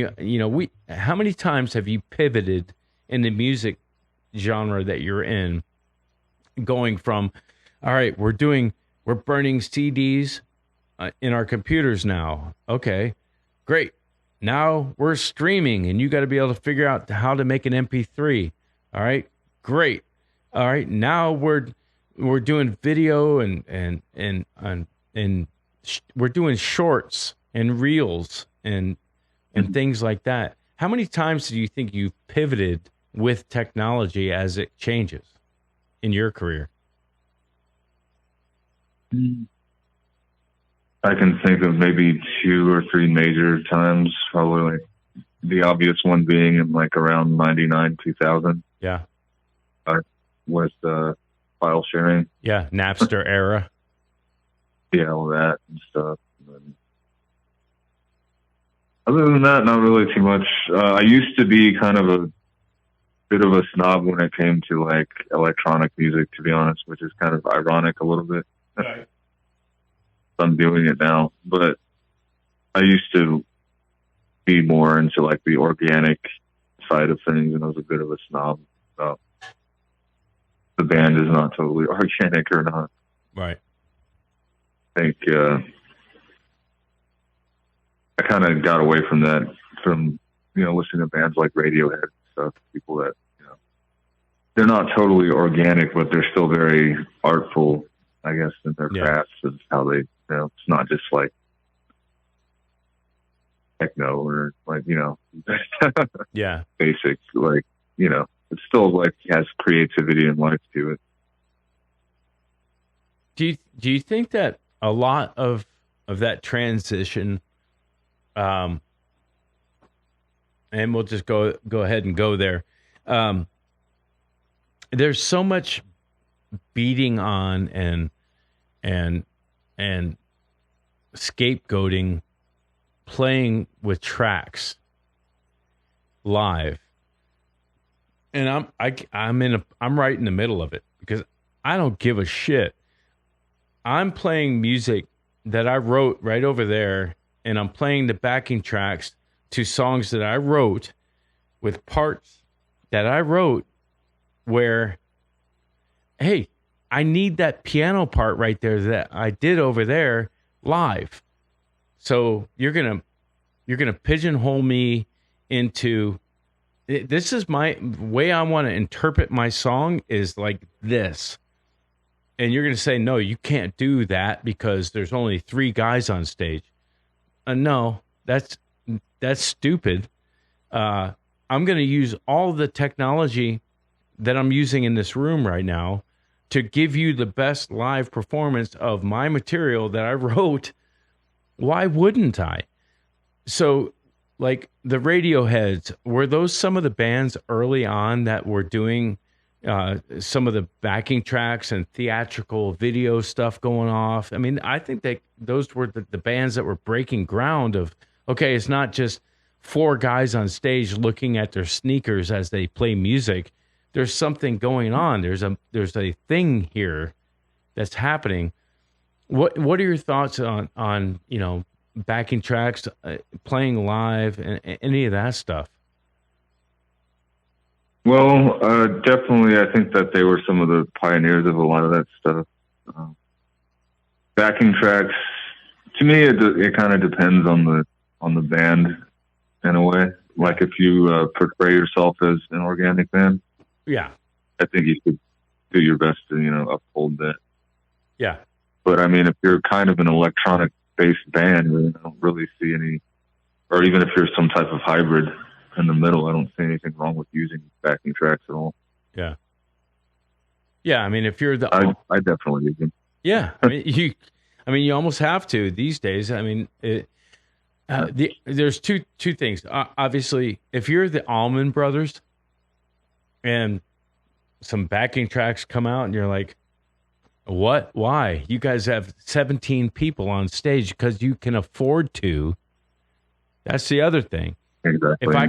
how many times have you pivoted in the music genre that you're in, going from, all right, we're burning CDs in our computers now. Okay, great. Now we're streaming, and you got to be able to figure out how to make an MP3. All right, great. All right, now we're doing video and we're doing shorts and reels and things like that. How many times do you think you've pivoted with technology as it changes in your career? I can think of maybe 2 or 3 major times, probably. the obvious one being in like around 99, 2000. Yeah. With file sharing. Yeah. Napster era. Yeah, all that and stuff. And other than that, not really too much. I used to be kind of a bit of a snob when it came to like electronic music, to be honest, which is kind of ironic a little bit. Right. I'm doing it now, but I used to be more into like the organic side of things, and I was a bit of a snob about the band is not totally organic or not. Right. I think I kind of got away from that, from listening to bands like Radiohead and stuff. People that they're not totally organic, but they're still very artful, I guess, in their crafts and how they. It's not just like techno or like Yeah, basic, like it's still like has creativity and life to it. Do you think that a lot of that transition, and we'll just go ahead and go there. There's so much beating on and scapegoating, playing with tracks live, and I'm right in the middle of it because I don't give a shit. I'm playing music that I wrote right over there, and I'm playing the backing tracks to songs that I wrote with parts that I wrote where, hey, I need that piano part right there that I did over there live. So you're gonna pigeonhole me into, this is my way I want to interpret my song is like this. And you're going to say, no, you can't do that because there's only 3 guys on stage. No, that's stupid. I'm going to use all the technology that I'm using in this room right now to give you the best live performance of my material that I wrote. Why wouldn't I? So, like the Radioheads, were those some of the bands early on that were doing some of the backing tracks and theatrical video stuff going off? I mean, I think that those were the bands that were breaking ground of, okay, it's not just 4 guys on stage looking at their sneakers as they play music. There's something going on. There's a thing here that's happening. What are your thoughts on backing tracks, playing live, and any of that stuff? Well, definitely, I think that they were some of the pioneers of a lot of that stuff. Backing tracks, to me, it kind of depends on the band in a way. Like if you portray yourself as an organic band, yeah, I think you should do your best to uphold that. Yeah, but I mean, if you're kind of an electronic-based band, I don't really see any, or even if you're some type of hybrid in the middle, I don't see anything wrong with using backing tracks at all. Yeah. Yeah, I mean, if you're I definitely use them. Yeah, I mean, you almost have to these days. I mean, there's two things. Obviously, if you're the Allman Brothers and some backing tracks come out and you're like, what? Why? You guys have 17 people on stage because you can afford to. That's the other thing. Exactly. If I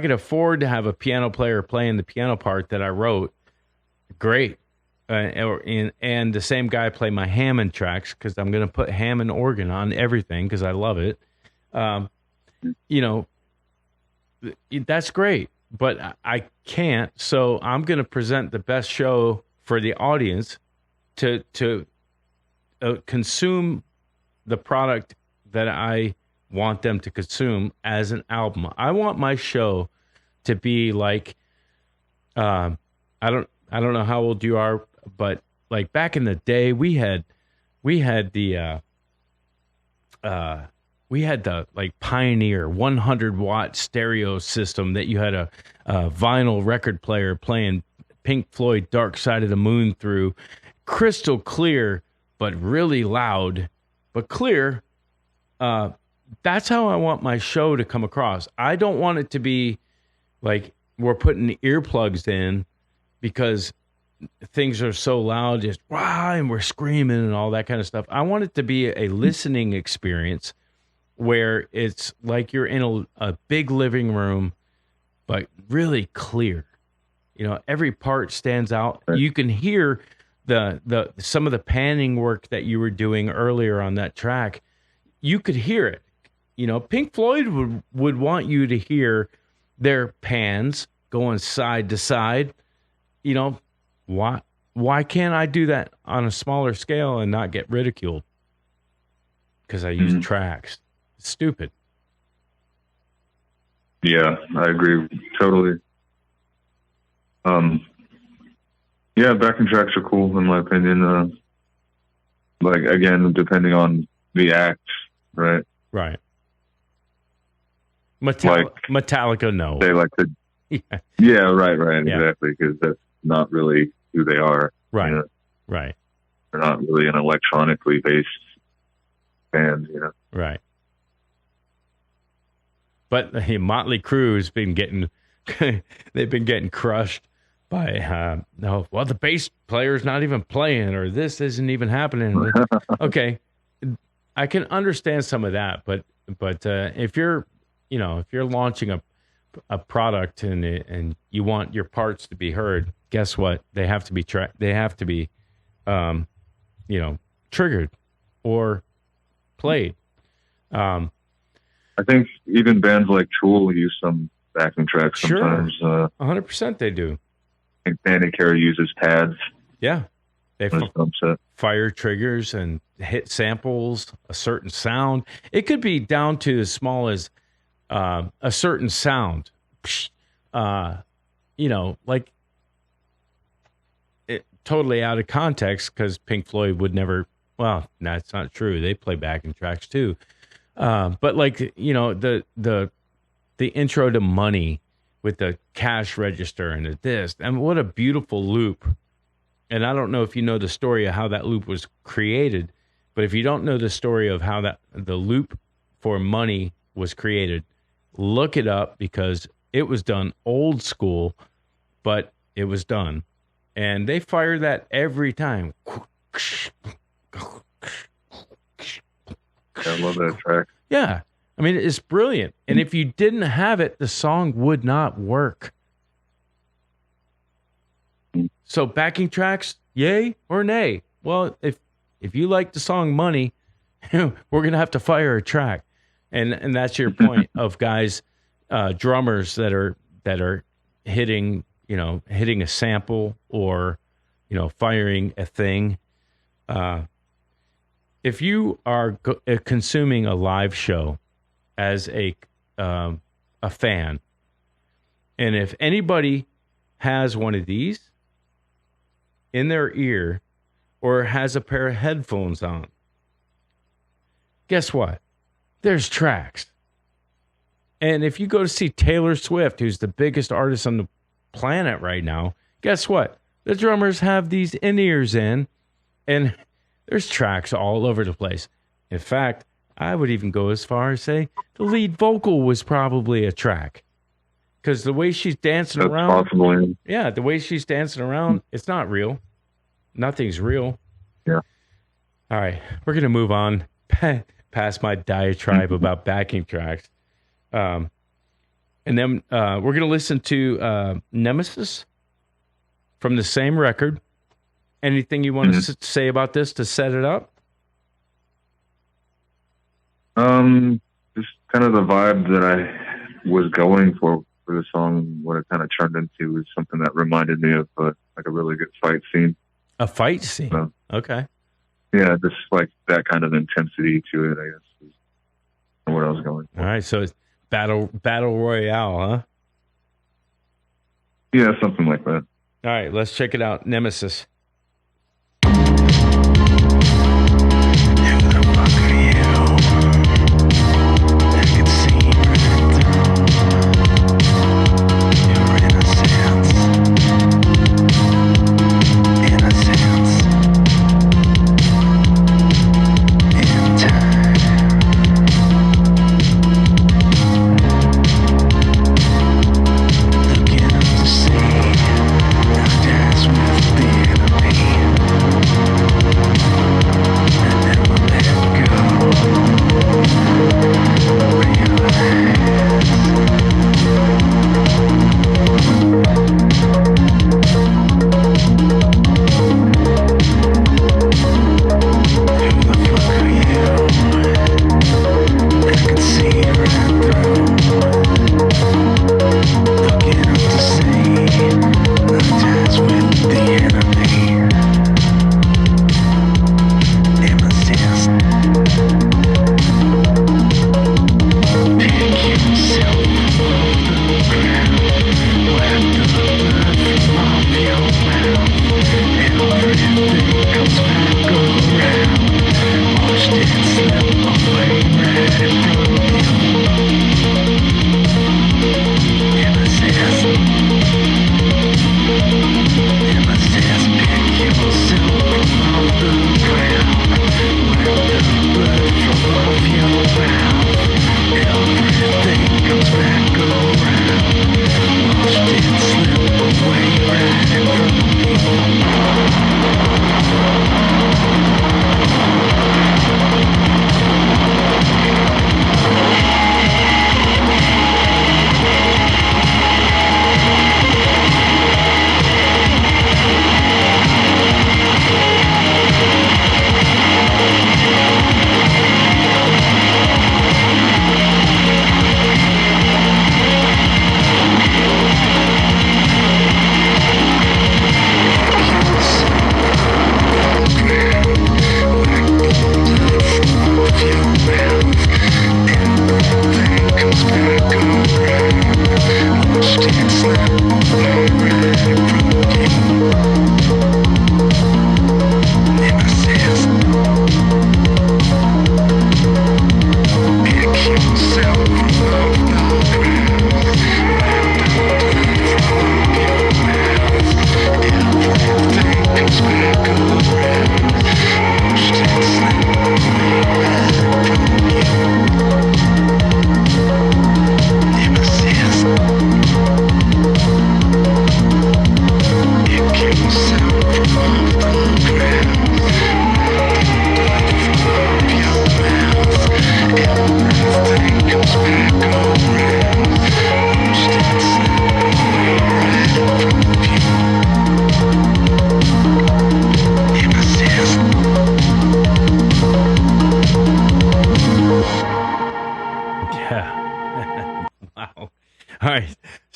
could afford to have a piano player playing the piano part that I wrote, great. And the same guy play my Hammond tracks because I'm going to put Hammond organ on everything because I love it. That's great, but I can't. So I'm going to present the best show for the audience to consume the product that I want them to consume as an album. I want my show to be like, I don't know how old you are, but like back in the day, we had the like Pioneer 100-watt stereo system that you had a vinyl record player playing Pink Floyd Dark Side of the Moon through, crystal clear, but really loud, but clear. that's how I want my show to come across. I don't want it to be like we're putting earplugs in because things are so loud, just wow, and we're screaming and all that kind of stuff. I want it to be a listening experience where it's like you're in a big living room, but really clear. You know, every part stands out. You can hear the some of the panning work that you were doing earlier on that track. You could hear it. You know, Pink Floyd would want you to hear their pans going side to side. You know, why can't I do that on a smaller scale and not get ridiculed? Because I use tracks. It's stupid. Yeah, I agree totally. Yeah, backing tracks are cool in my opinion. Like again, depending on the act, right? Right. Metallica, no. They like to. Yeah, right, exactly, because that's not really who they are. Right, you know? Right. They're not really an electronically based band, you know. Right. But Motley Crue has been getting, they've been getting crushed by, the bass player's not even playing, or this isn't even happening. Okay, I can understand some of that, but if you're launching a product and you want your parts to be heard, guess what? They have to be triggered or played. I think even bands like Tool use some backing tracks sometimes. Sure, 100% they do. I think Panic uses pads. Yeah, they fire triggers and hit samples, a certain sound. It could be down to as small as a certain sound. Like it totally out of context because Pink Floyd would never. Well, that's not true. They play backing tracks too. But like, the intro to Money with the cash register and this, and what a beautiful loop. And I don't know if you know the story of how that loop was created, but if you don't know the story of how the loop for Money was created, look it up because it was done old school, but it was done. And they fire that every time. I love that track. Yeah. I mean, it's brilliant. And if you didn't have it, the song would not work. So backing tracks, yay or nay? Well, if you like the song Money, we're going to have to fire a track. And that's your point of guys, drummers that are hitting a sample or, firing a thing. If you are consuming a live show as a fan, and if anybody has one of these in their ear or has a pair of headphones on, guess what? There's tracks. And if you go to see Taylor Swift, who's the biggest artist on the planet right now, guess what? The drummers have these in-ears in, and there's tracks all over the place. In fact, I would even go as far as say the lead vocal was probably a track. Because the way she's dancing around. Possible. Yeah, the way she's dancing around, it's not real. Nothing's real. Yeah. All right, we're going to move on past my diatribe about backing tracks. And then we're going to listen to Nemesis from the same record. Anything you want to say about this to set it up? Just kind of the vibe that I was going for the song, what it kind of turned into was something that reminded me of like a really good fight scene. A fight scene? Okay. Yeah, just like that kind of intensity to it, I guess, is what I was going for. All right, so it's battle royale, huh? Yeah, something like that. All right, let's check it out. Nemesis.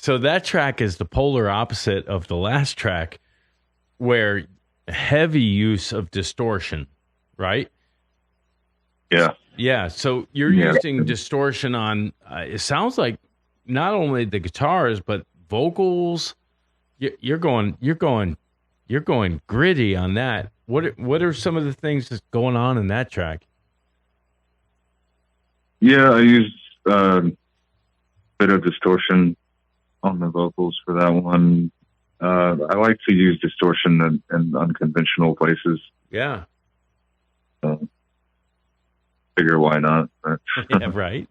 So that track is the polar opposite of the last track, where heavy use of distortion, right? Yeah. Yeah. So you're using distortion on, it sounds like not only the guitars, but vocals. You're going gritty on that. What are some of the things that's going on in that track? Yeah, I used a bit of distortion on the vocals for that one. I like to use distortion in unconventional places. Yeah. Figure why not? Yeah, right.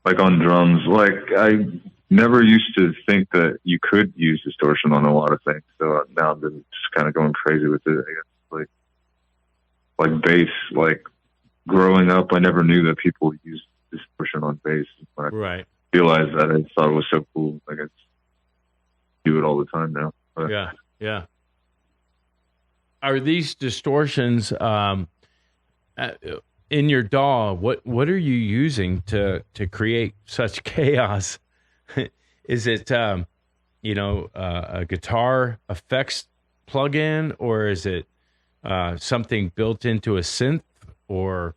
Like on drums, like I never used to think that you could use distortion on a lot of things. So now I've been just kind of going crazy with it. I guess like bass, like growing up, I never knew that people used distortion on bass. When I realized that, I thought it was so cool. Like I do it all the time now. But, yeah. Are these distortions in your DAW? What are you using to create such chaos? Is it a guitar effects plugin, or is it something built into a synth, or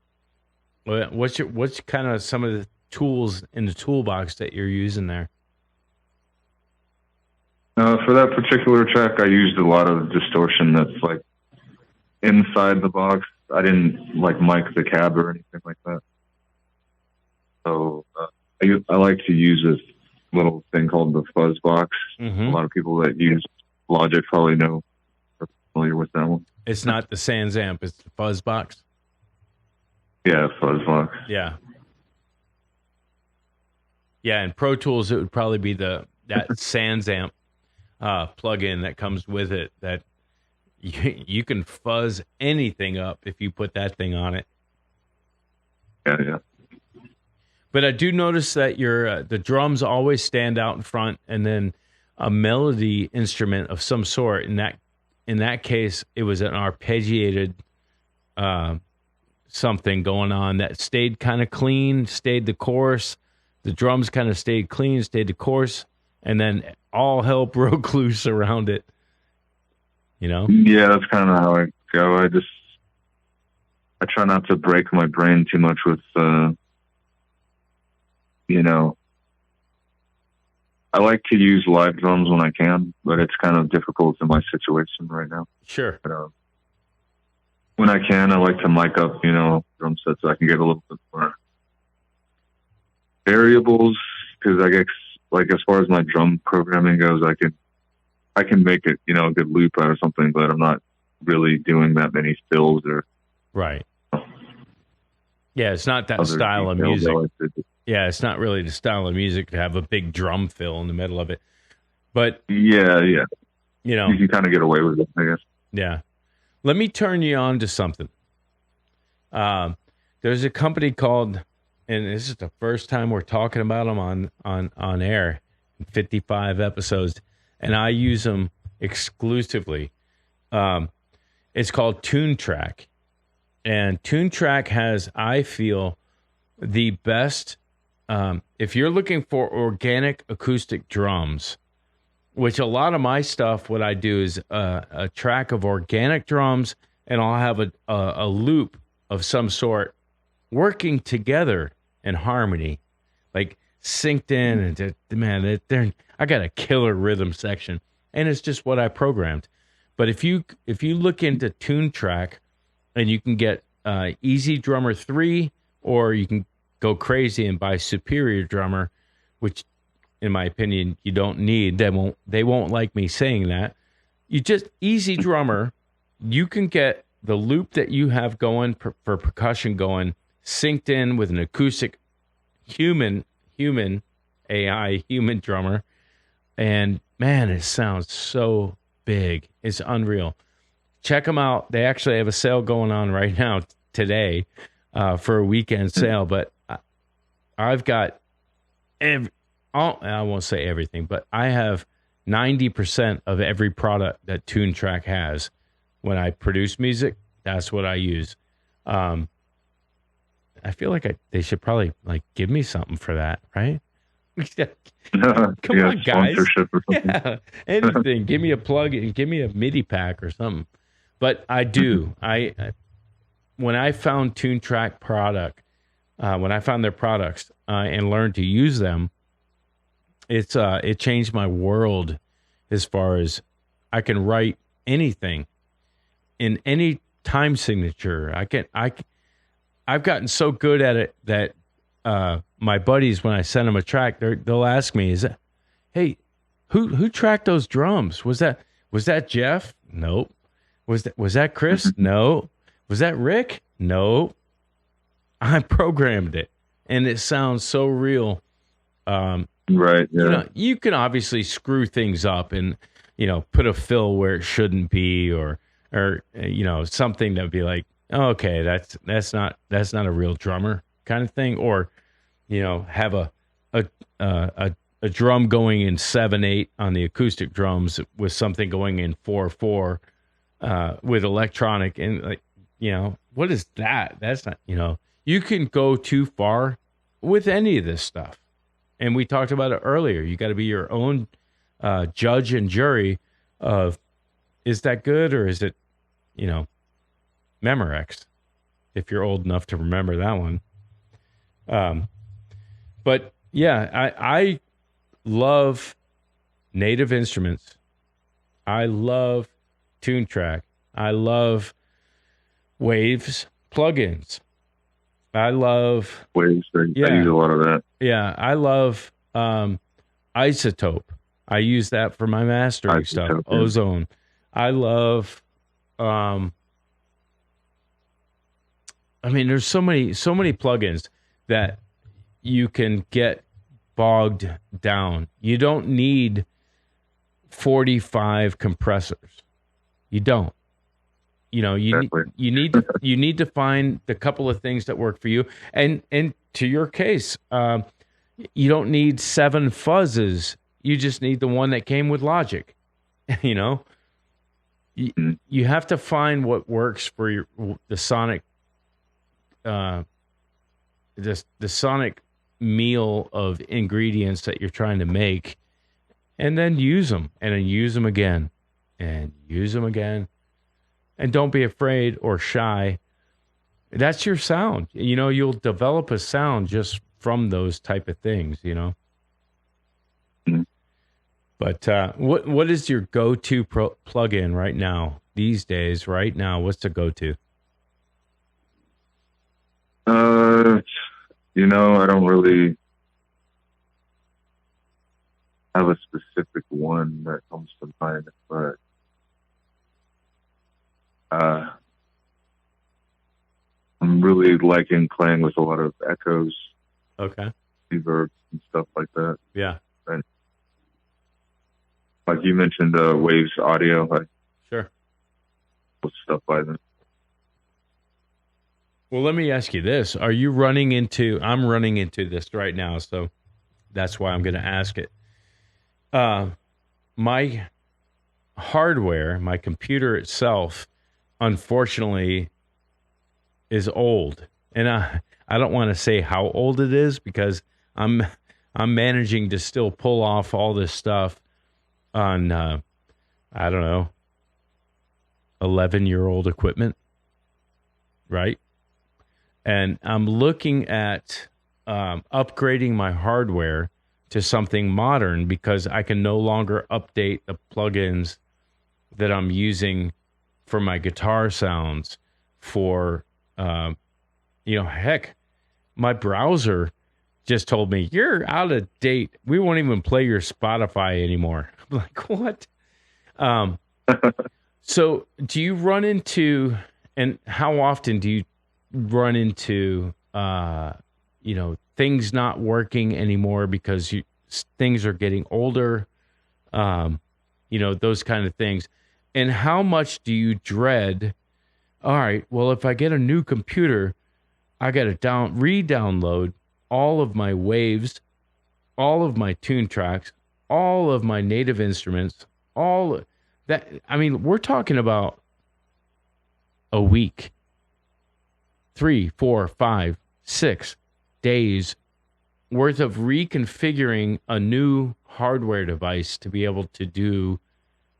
what's kind of some of the tools in the toolbox that you're using there? For that particular track, I used a lot of distortion that's like inside the box. I didn't like mic the cab or anything like that. So I like to use this little thing called the fuzz box. Mm-hmm. A lot of people that use Logic probably are familiar with that one. It's not the Sans amp, it's the fuzz box. Yeah, fuzz box. Yeah. Yeah, in Pro Tools it would probably be that Sans amp plugin that comes with it, that you can fuzz anything up if you put that thing on it. Yeah. But I do notice that the drums always stand out in front, and then a melody instrument of some sort. In that case, it was an arpeggiated something going on that stayed kind of clean, stayed the chorus. The drums kind of stayed clean, stayed the chorus, and then all hell broke loose around it. You know? Yeah, that's kind of how I go. I try not to break my brain too much with, I like to use live drums when I can, but it's kind of difficult in my situation right now. Sure. But, when I can, I like to mic up, drum sets so I can get a little bit more variables, because I guess, like, as far as my drum programming goes, I can make it, a good loop out of something, but I'm not really doing that many fills or. Right. Yeah, it's not that other style of details I music. like to do. Yeah, it's not really the style of music to have a big drum fill in the middle of it. But, Yeah. you know, You can kind of get away with it, I guess. yeah. Let me turn you on to something. There's a company called, and this is the first time we're talking about them on air, 55 episodes, and I use them exclusively. It's called TuneTrack. And TuneTrack has, I feel, the best, if you're looking for organic acoustic drums, which a lot of my stuff, what I do is a track of organic drums, and I'll have a loop of some sort working together in harmony, like synced in. And man, I got a killer rhythm section, and it's just what I programmed. But if you look into TuneTrack, and you can get Easy Drummer 3, or you can go crazy and buy Superior Drummer, which in my opinion you don't need. They won't like me saying that. You just Easy Drummer, you can get the loop that you have going for percussion going synced in with an acoustic human AI human drummer, and man, it sounds so big. It's unreal. Check them out. They actually have a sale going on right now today for a weekend sale. But I've got I won't say everything, but I have 90% of every product that TuneTrack has. When I produce music, that's what I use. I feel like they should probably like give me something for that, right? Come on, guys. Sponsorship or something. Yeah, anything. Give me a plug and give me a MIDI pack or something. But I do. When I found TuneTrack product, when I found their products and learned to use them, it changed my world as far as I can write anything in any time signature. I've gotten so good at it that my buddies, when I send them a track, they'll ask me, "Hey, who tracked those drums? Was that Jeff? Nope. Was that Chris? No. Was that Rick? No. I programmed it, and it sounds so real." Right. Yeah. You can obviously screw things up and put a fill where it shouldn't be, or something that would be like, oh, okay, that's not a real drummer kind of thing, or have a drum going in 7/8 on the acoustic drums with something going in 4/4 with electronic, and what is that? That's not, you can go too far with any of this stuff. And we talked about it earlier. You got to be your own judge and jury of, is that good, or is it, Memorex, if you're old enough to remember that one. But yeah, I love Native Instruments. I love TuneTrack. I love Waves plugins. I love Waves. I use a lot of that. Yeah, I love Isotope. I use that for my mastering stuff. Yeah. Ozone. I love. There's so many plugins that you can get bogged down. You don't need 45 compressors. You don't. Exactly. You need to find the couple of things that work for you. And to your case, you don't need 7 fuzzes. You just need the one that came with Logic. You have to find what works for the sonic, the sonic meal of ingredients that you're trying to make, and then use them, and then use them again, and use them again. And don't be afraid or shy. That's your sound. You'll develop a sound just from those type of things, Mm-hmm. But what is your go-to plug-in right now, these days, right now? What's the go-to? I don't really have a specific one that comes to mind, but I'm really liking playing with a lot of echoes, Okay. reverbs, and stuff like that. Yeah. And like you mentioned, Waves Audio, like Sure. stuff by them. Well, let me ask you this. Are you running into, I'm running into this right now, so that's why I'm going to ask it. My hardware, my computer itself, unfortunately, is old. And I don't want to say how old it is because I'm managing to still pull off all this stuff on, I don't know, 11-year-old equipment, right? And I'm looking at upgrading my hardware to something modern because I can no longer update the plugins that I'm using for my guitar sounds. For, heck, my browser just told me, you're out of date. We won't even play your Spotify anymore. I'm like, what? So do you run into, and how often do you run into, things not working anymore because things are getting older, those kind of things. And how much do you dread, all right, well, if I get a new computer, I got to re-download all of my waves, all of my tune tracks, all of my native instruments, all that. I mean, we're talking about a week, 3, 4, 5, 6 days worth of reconfiguring a new hardware device to be able to do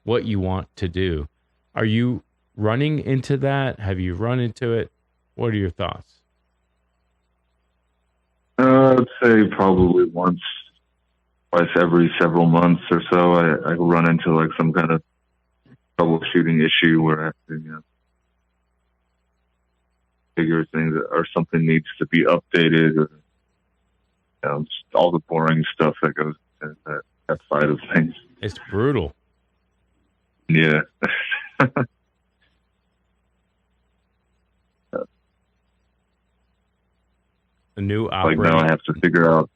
what you want to do. Are you running into that? Have you run into it? What are your thoughts? I'd say probably once, twice every several months or so, I run into like some kind of troubleshooting issue where I have to, figure things or something needs to be updated, or just all the boring stuff that goes into that side of things. It's brutal. Yeah. A new like operating. now I have to figure out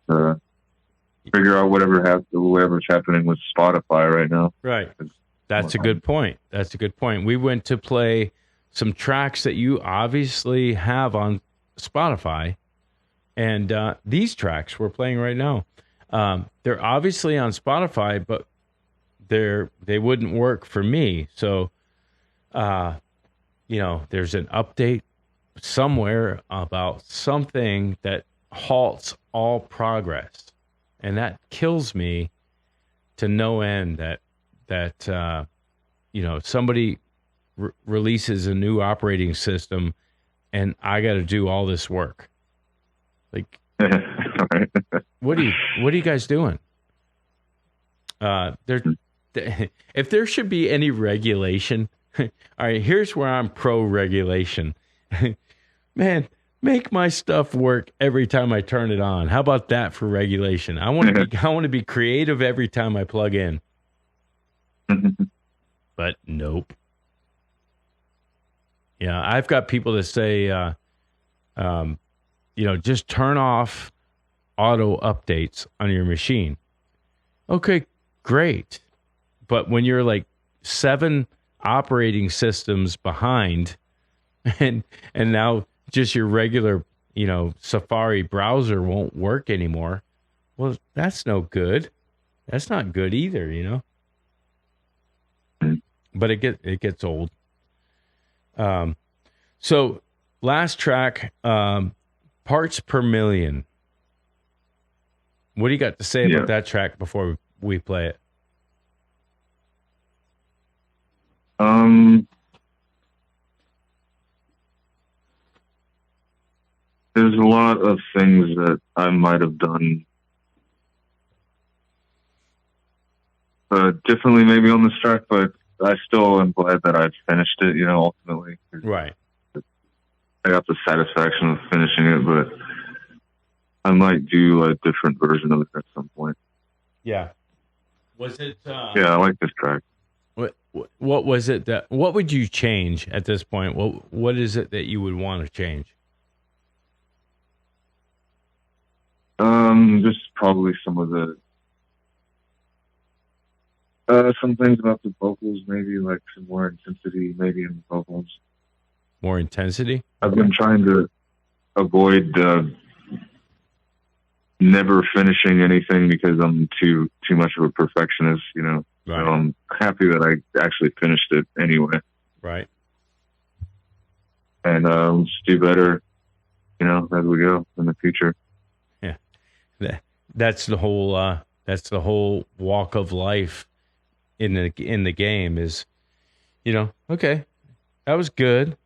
whatever's happening with Spotify right now. Right. That's a good point. That's a good point. We went to play some tracks that you obviously have on Spotify, and these tracks we're playing right now, they're obviously on Spotify, but they wouldn't work for me. So, there's an update somewhere about something that halts all progress, and that kills me to no end. That somebody releases a new operating system, and I got to do all this work. Like, what are you guys doing? If there should be any regulation, all right, here's where I'm pro regulation. Man, make my stuff work every time I turn it on. How about that for regulation? I want to be creative every time I plug in. But nope. Yeah, I've got people that say, just turn off auto updates on your machine. Okay, great. But when you're like 7 operating systems behind, and now just your regular, Safari browser won't work anymore, well, that's no good. That's not good either, But it gets old. So last track, Parts Per Million. What do you got to say about that track before we play it? There's a lot of things that I might have done differently maybe on this track, but I still am glad that I finished it, ultimately. Right. I got the satisfaction of finishing it, but I might do a different version of it at some point. Yeah. Was it? Yeah, I like this track. What was it what would you change at this point? What is it that you would want to change? Just probably some of the some things about the vocals, maybe like some more intensity, maybe in the vocals. More intensity? I've been trying to avoid never finishing anything because I'm too much of a perfectionist, you know. Right. So I'm happy that I actually finished it anyway. Right. And let's do better, you know, as we go in the future. Yeah. That's the whole walk of life in the game is, you know, okay, that was good.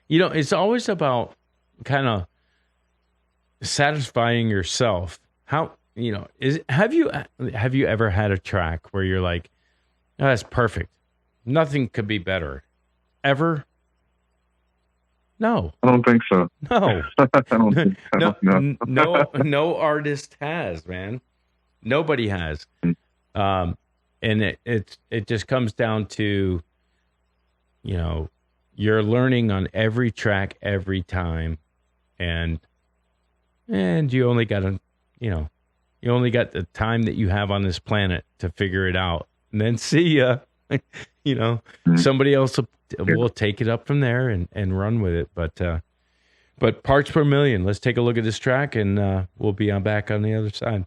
You know, it's always about kind of satisfying yourself. How, you know, have you ever had a track where you're like, oh, that's perfect, nothing could be better, ever? No, I don't think so. no. I don't think so. No artist has, man. Nobody has. And it just comes down to, you know, you're learning on every track every time, and you only got the time that you have on this planet to figure it out, and then see ya. You know, somebody else will take it up from there and run with it. But parts per million. Let's take a look at this track, and we'll be back on the other side.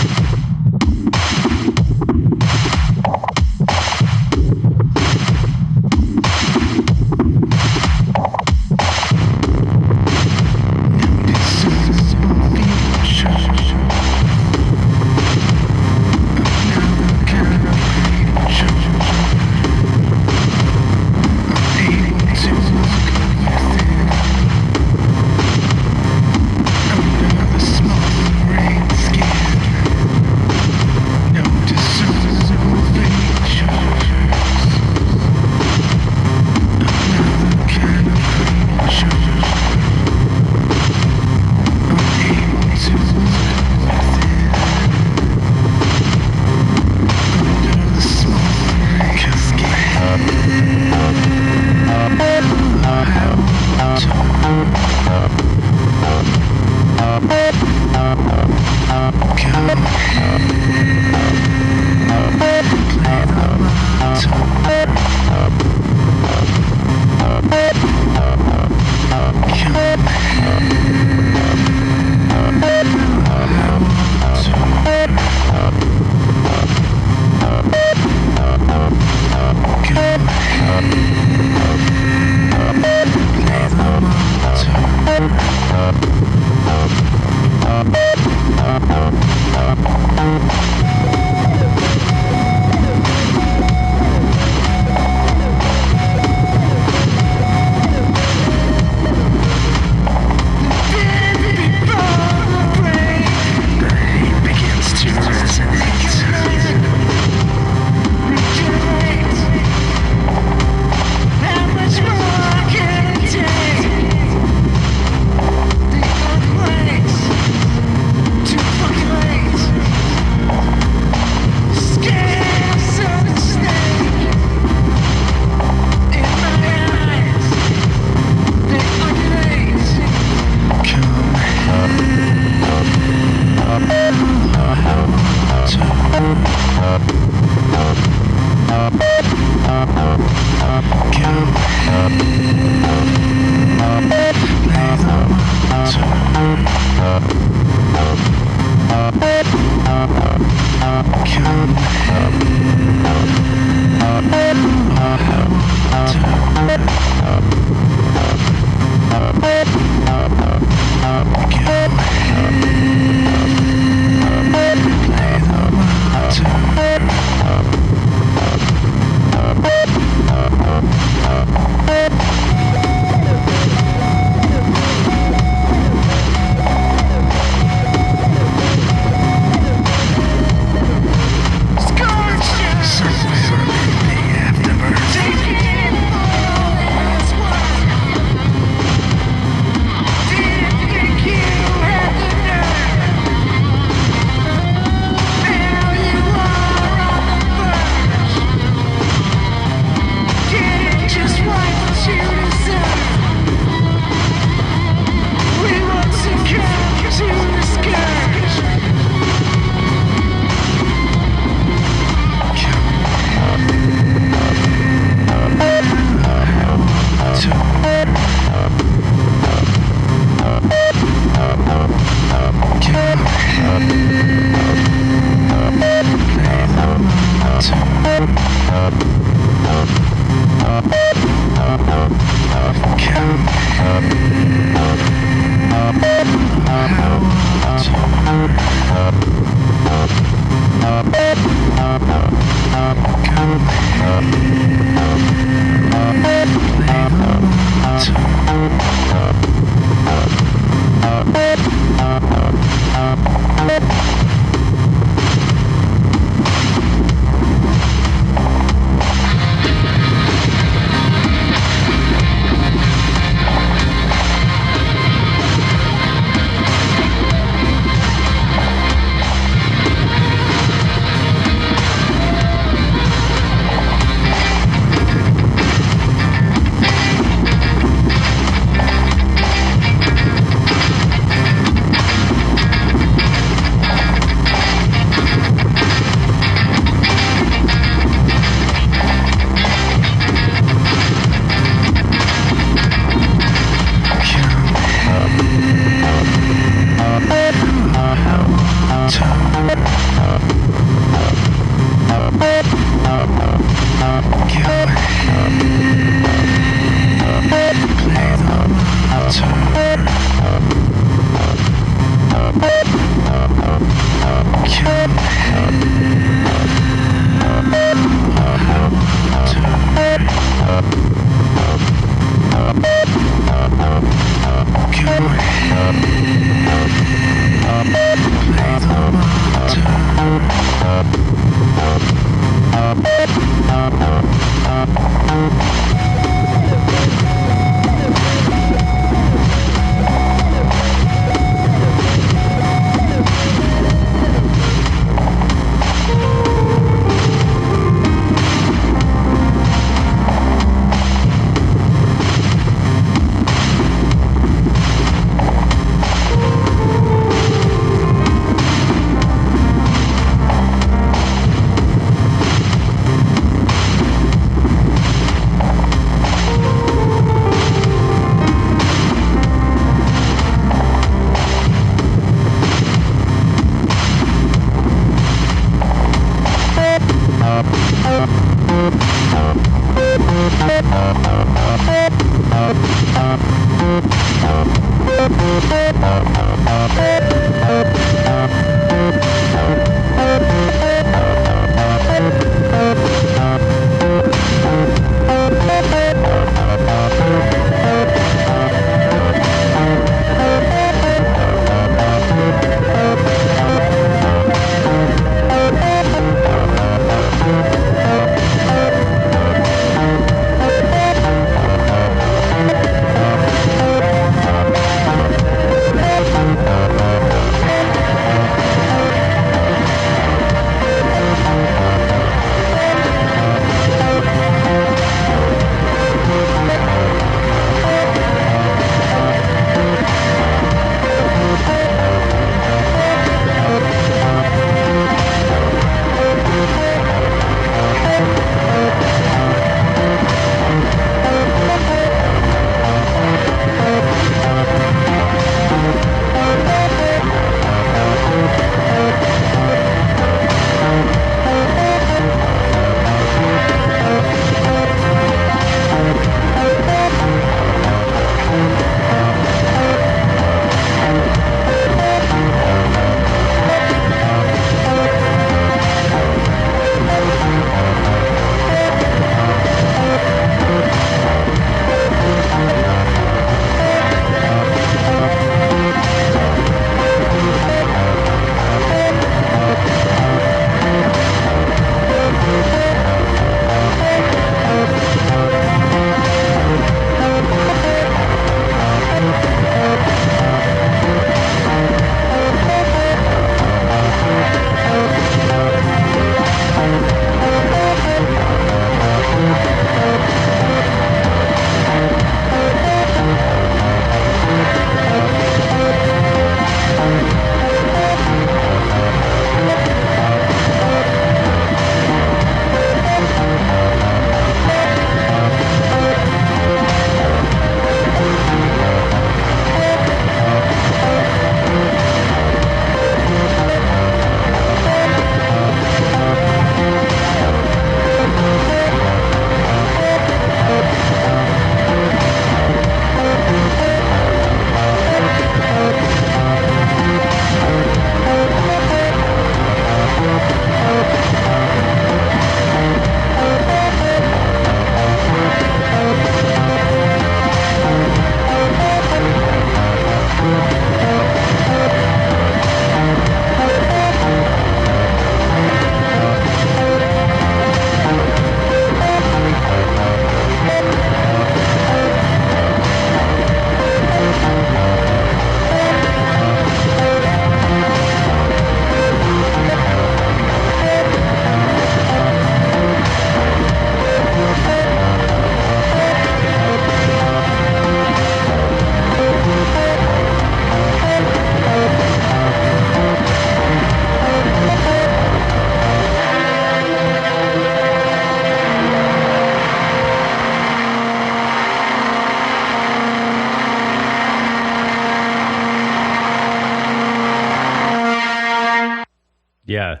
Yeah,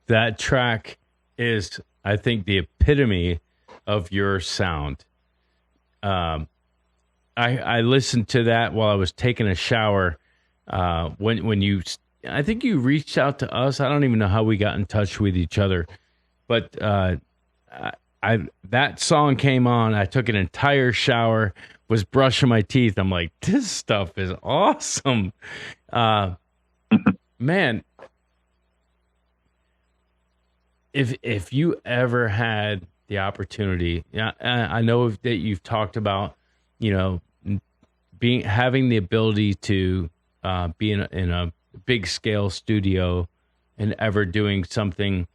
that track is, I think, the epitome of your sound. I listened to that while I was taking a shower. When you, I think you reached out to us. I don't even know how we got in touch with each other, but I that song came on. I took an entire shower, was brushing my teeth. I'm like, this stuff is awesome, man. If you ever had the opportunity, I know that you've talked about, having the ability to be in a big scale studio and ever doing something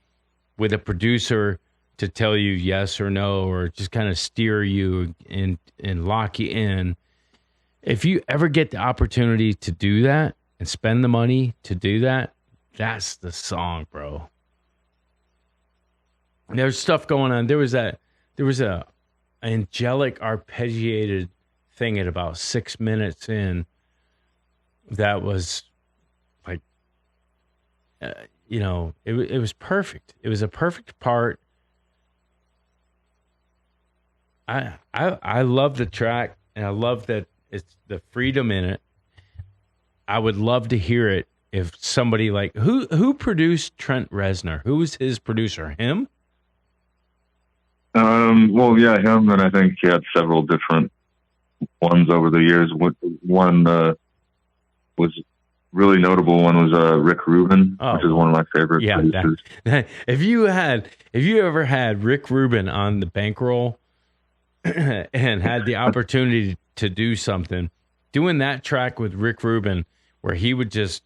with a producer to tell you yes or no, or just kind of steer you and lock you in. If you ever get the opportunity to do that and spend the money to do that, that's the song, bro. There's stuff going on. There was a angelic arpeggiated thing at about 6 minutes in that was like, it was perfect. It was a perfect part. I love the track, and I love that it's the freedom in it. I would love to hear it if somebody like who produced Trent Reznor? Who was his producer? Him? Well, yeah, him, and I think he had several different ones over the years. One was really notable. One was Rick Rubin, which is one of my favorite producers. If you ever had Rick Rubin on the bankroll and had the opportunity to do something, doing that track with Rick Rubin, where he would just,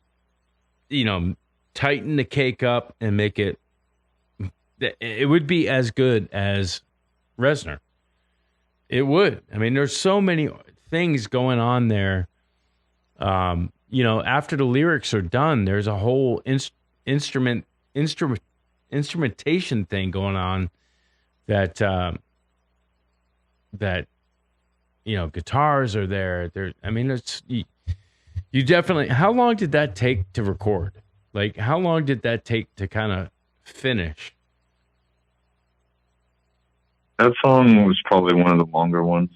tighten the cake up and make it would be as good as Reznor. It would. I mean, there's so many things going on there. After the lyrics are done, there's a whole instrumentation thing going on that guitars are there. It's you definitely. How long did that take to record? Like, how long did that take to kind of finish? That song was probably one of the longer ones.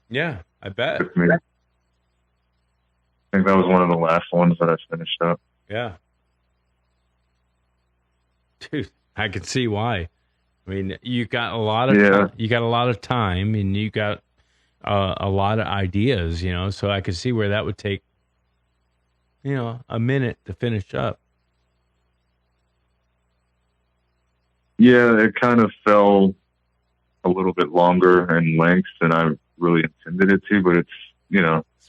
Yeah, I bet. I think that was one of the last ones that I finished up. Yeah. Dude, I can see why. I mean, you got a lot of time, and you got a lot of ideas, so I could see where that would take, a minute to finish up. Yeah, it kind of fell a little bit longer in length than I really intended it to, but it's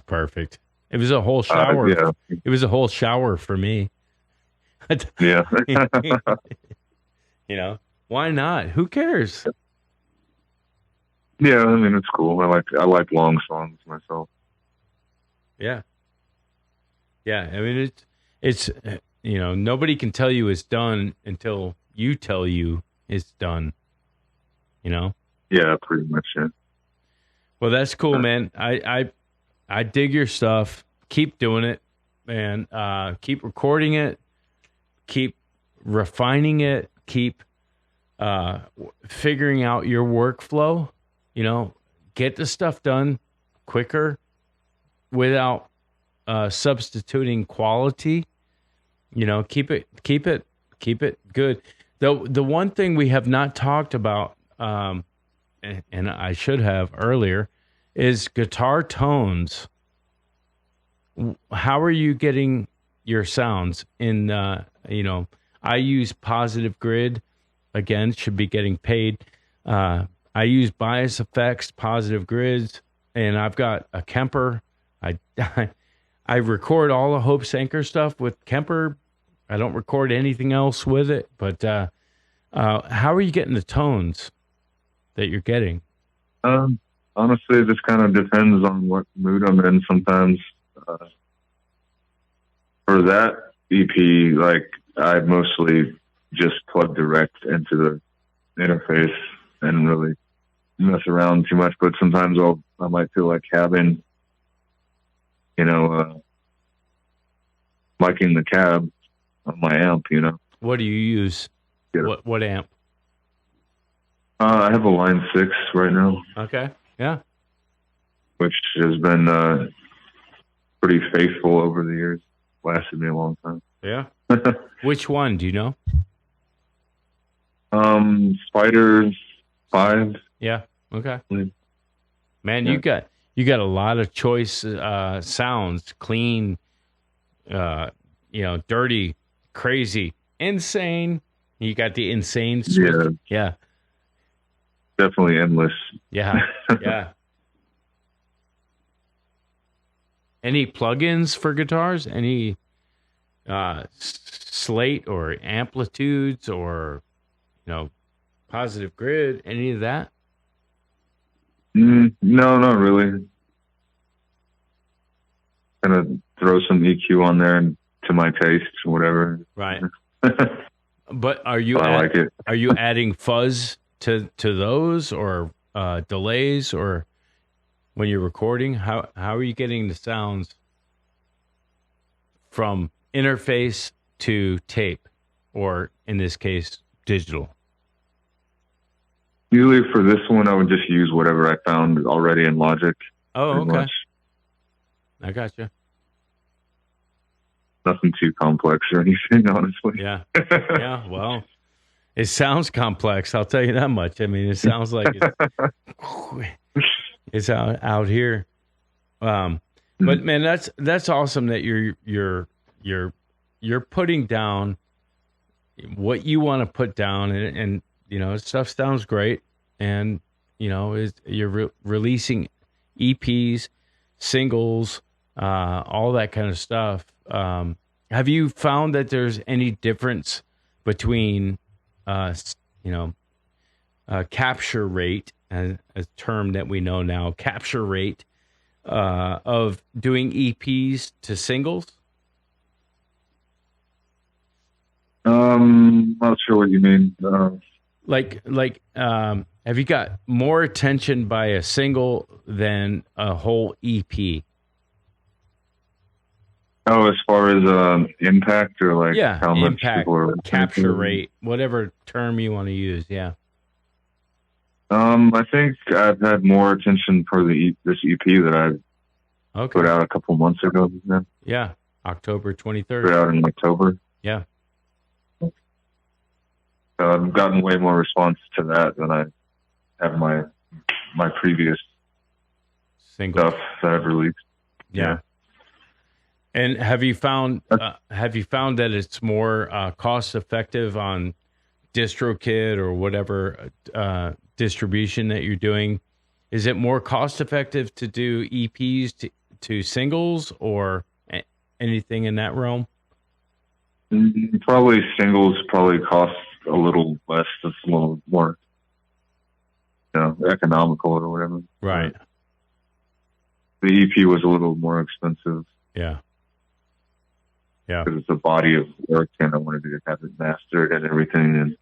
perfect. It was a whole shower. Yeah. It was a whole shower for me. Yeah. Why not? Who cares? Yeah, I mean, it's cool. I like long songs myself. Yeah. Yeah, I mean, it's nobody can tell you it's done until you tell you it's done. Yeah, pretty much. Yeah. Well, that's cool, man. I dig your stuff. Keep doing it, man. Keep recording it. Keep refining it. Keep figuring out your workflow. Get the stuff done quicker without substituting quality. Keep it good. The one thing we have not talked about, and I should have earlier, is guitar tones. How are you getting your sounds in? I use Positive Grid. Again, should be getting paid. I use Bias Effects, Positive Grids, and I've got a Kemper. I record all the Hope Sanker stuff with Kemper. I don't record anything else with it. But how are you getting the tones that you're getting? Honestly, it just kind of depends on what mood I'm in. Sometimes for that EP, I mostly just plug direct into the interface and really mess around too much. But sometimes I might feel like having, miking the cab on my amp, What do you use? Yeah. What amp? I have a Line 6 right now, Okay. Yeah. which has been pretty faithful over the years. Lasted me a long time. Yeah. Which one? Do you know? Spider 5. Yeah. Okay. Mm. Man, Yeah. you got a lot of choice sounds. Clean, dirty, crazy, insane. You got the insane switch. Yeah. Yeah. Definitely endless. Yeah. Yeah. Any plugins for guitars? Any slate or amplitudes or positive grid? Any of that? No, not really. Kind of throw some EQ on there and to my taste, whatever. Right. But are you I like it. Are you adding fuzz to those or delays or when you're recording? How are you getting the sounds from interface to tape, or in this case, digital? Usually for this one, I would just use whatever I found already in Logic. Oh, pretty okay. much. I gotcha. Nothing too complex or anything, honestly. Yeah. Yeah. Well, it sounds complex. I'll tell you that much. I mean, it sounds like it's out here. But man, that's awesome that you're putting down what you want to put down, and stuff sounds great, and you're releasing EPs, singles, all that kind of stuff. Have you found that there's any difference between capture rate, a term that we know now, capture rate of doing EPs to singles? Not sure what you mean. Have you got more attention by a single than a whole EP? Oh, as far as impact or how much impact, people are capture rate, whatever term you want to use. Yeah. I think I've had more attention for this EP that I put out a couple months ago. Yeah, October 23rd. Put out in October. Yeah. I've gotten way more response to that than I have my previous single stuff that I've released. Yeah. And have you found that it's more cost effective on DistroKid or whatever distribution that you're doing? Is it more cost effective to do EPs to singles or anything in that realm? Probably singles cost a little less. It's a little more economical or whatever. Right. The EP was a little more expensive. Yeah. Yeah. Because it's a body of work and I wanted to have it mastered and everything, and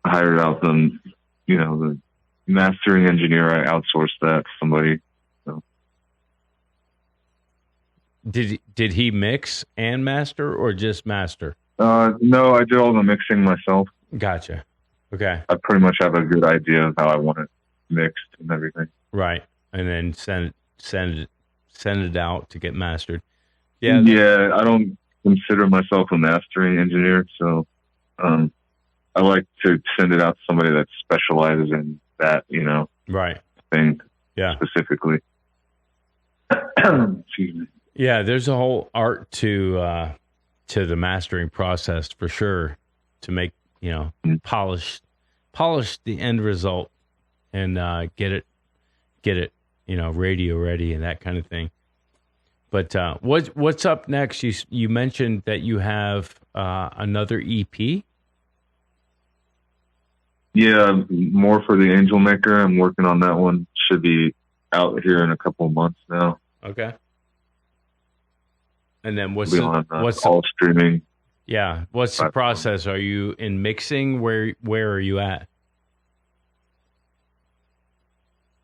I hired out the mastering engineer. I outsourced that to somebody. So. Did he mix and master or just master? No, I did all the mixing myself. Gotcha. Okay. I pretty much have a good idea of how I want it mixed and everything. Right. And then send it out to get mastered. Yeah. Yeah, I don't consider myself a mastering engineer, so I like to send it out to somebody that specializes in that, right, thing. Yeah. Specifically. Excuse me. Yeah, there's a whole art to the mastering process for sure, to make polish the end result and get it radio ready and that kind of thing. But what's up next? You mentioned that you have another EP. Yeah, more for the Angel Maker. I'm working on that one. Should be out here in a couple of months now. Okay. And then what's all streaming? Yeah, what's the process? Are you in mixing? Where are you at?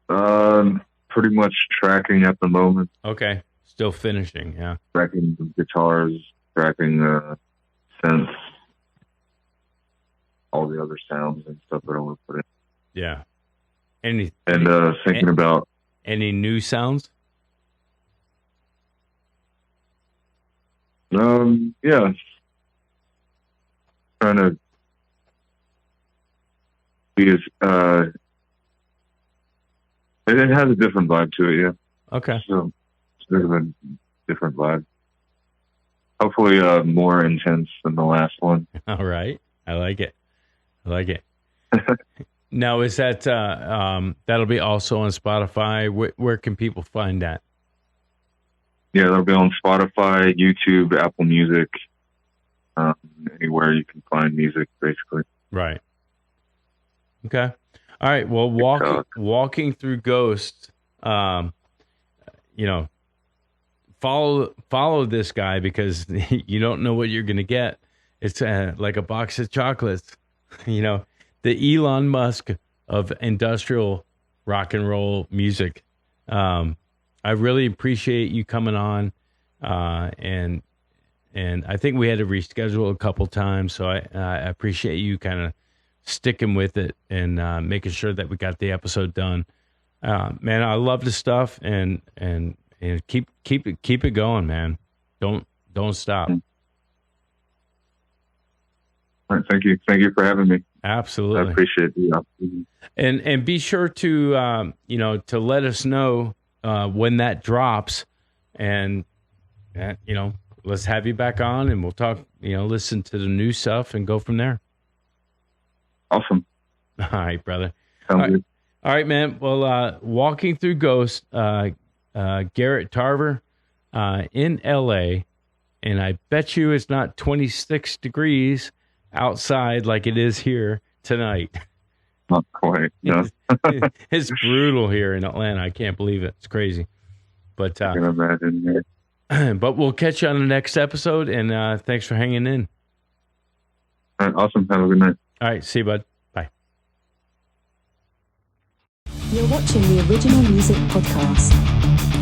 Pretty much tracking at the moment. Okay, still finishing. Yeah, tracking the guitars, tracking sense all the other sounds and stuff that I want to put in. Yeah. Thinking about any new sounds? Yeah. Trying to be as it has a different vibe to it, yeah. Okay. So it's a bit of a different vibe. Hopefully more intense than the last one. All right. I like it. Now, is that that'll be also on Spotify? Where can people find that? Yeah, that'll be on Spotify, YouTube, Apple Music, anywhere you can find music, basically. Right. Okay. All right. Well, walking through Ghosts, follow this guy, because you don't know what you're going to get. It's like a box of chocolates, the Elon Musk of industrial rock and roll music. I really appreciate you coming on, and I think we had to reschedule a couple times, so I appreciate you kind of sticking with it and making sure that we got the episode done. Man, I love the stuff, and keep it going, man. Don't stop. All right, thank you for having me. Absolutely, I appreciate the opportunity. And be sure to to let us know when that drops, and let's have you back on, and we'll talk. Listen to the new stuff and go from there. Awesome. All right, brother. Sounds good. All right, man. Well, walking through Ghosts, Garitt Tarver in LA, and I bet you it's not 26 degrees outside like it is here tonight. Not quite. No. It's brutal here in Atlanta. I can't believe it. It's crazy. But I can imagine. Yeah. But we'll catch you on the next episode, and thanks for hanging in. All right, awesome. Have a good night. All right, see you, bud. Bye. You're watching the Original Music Podcast.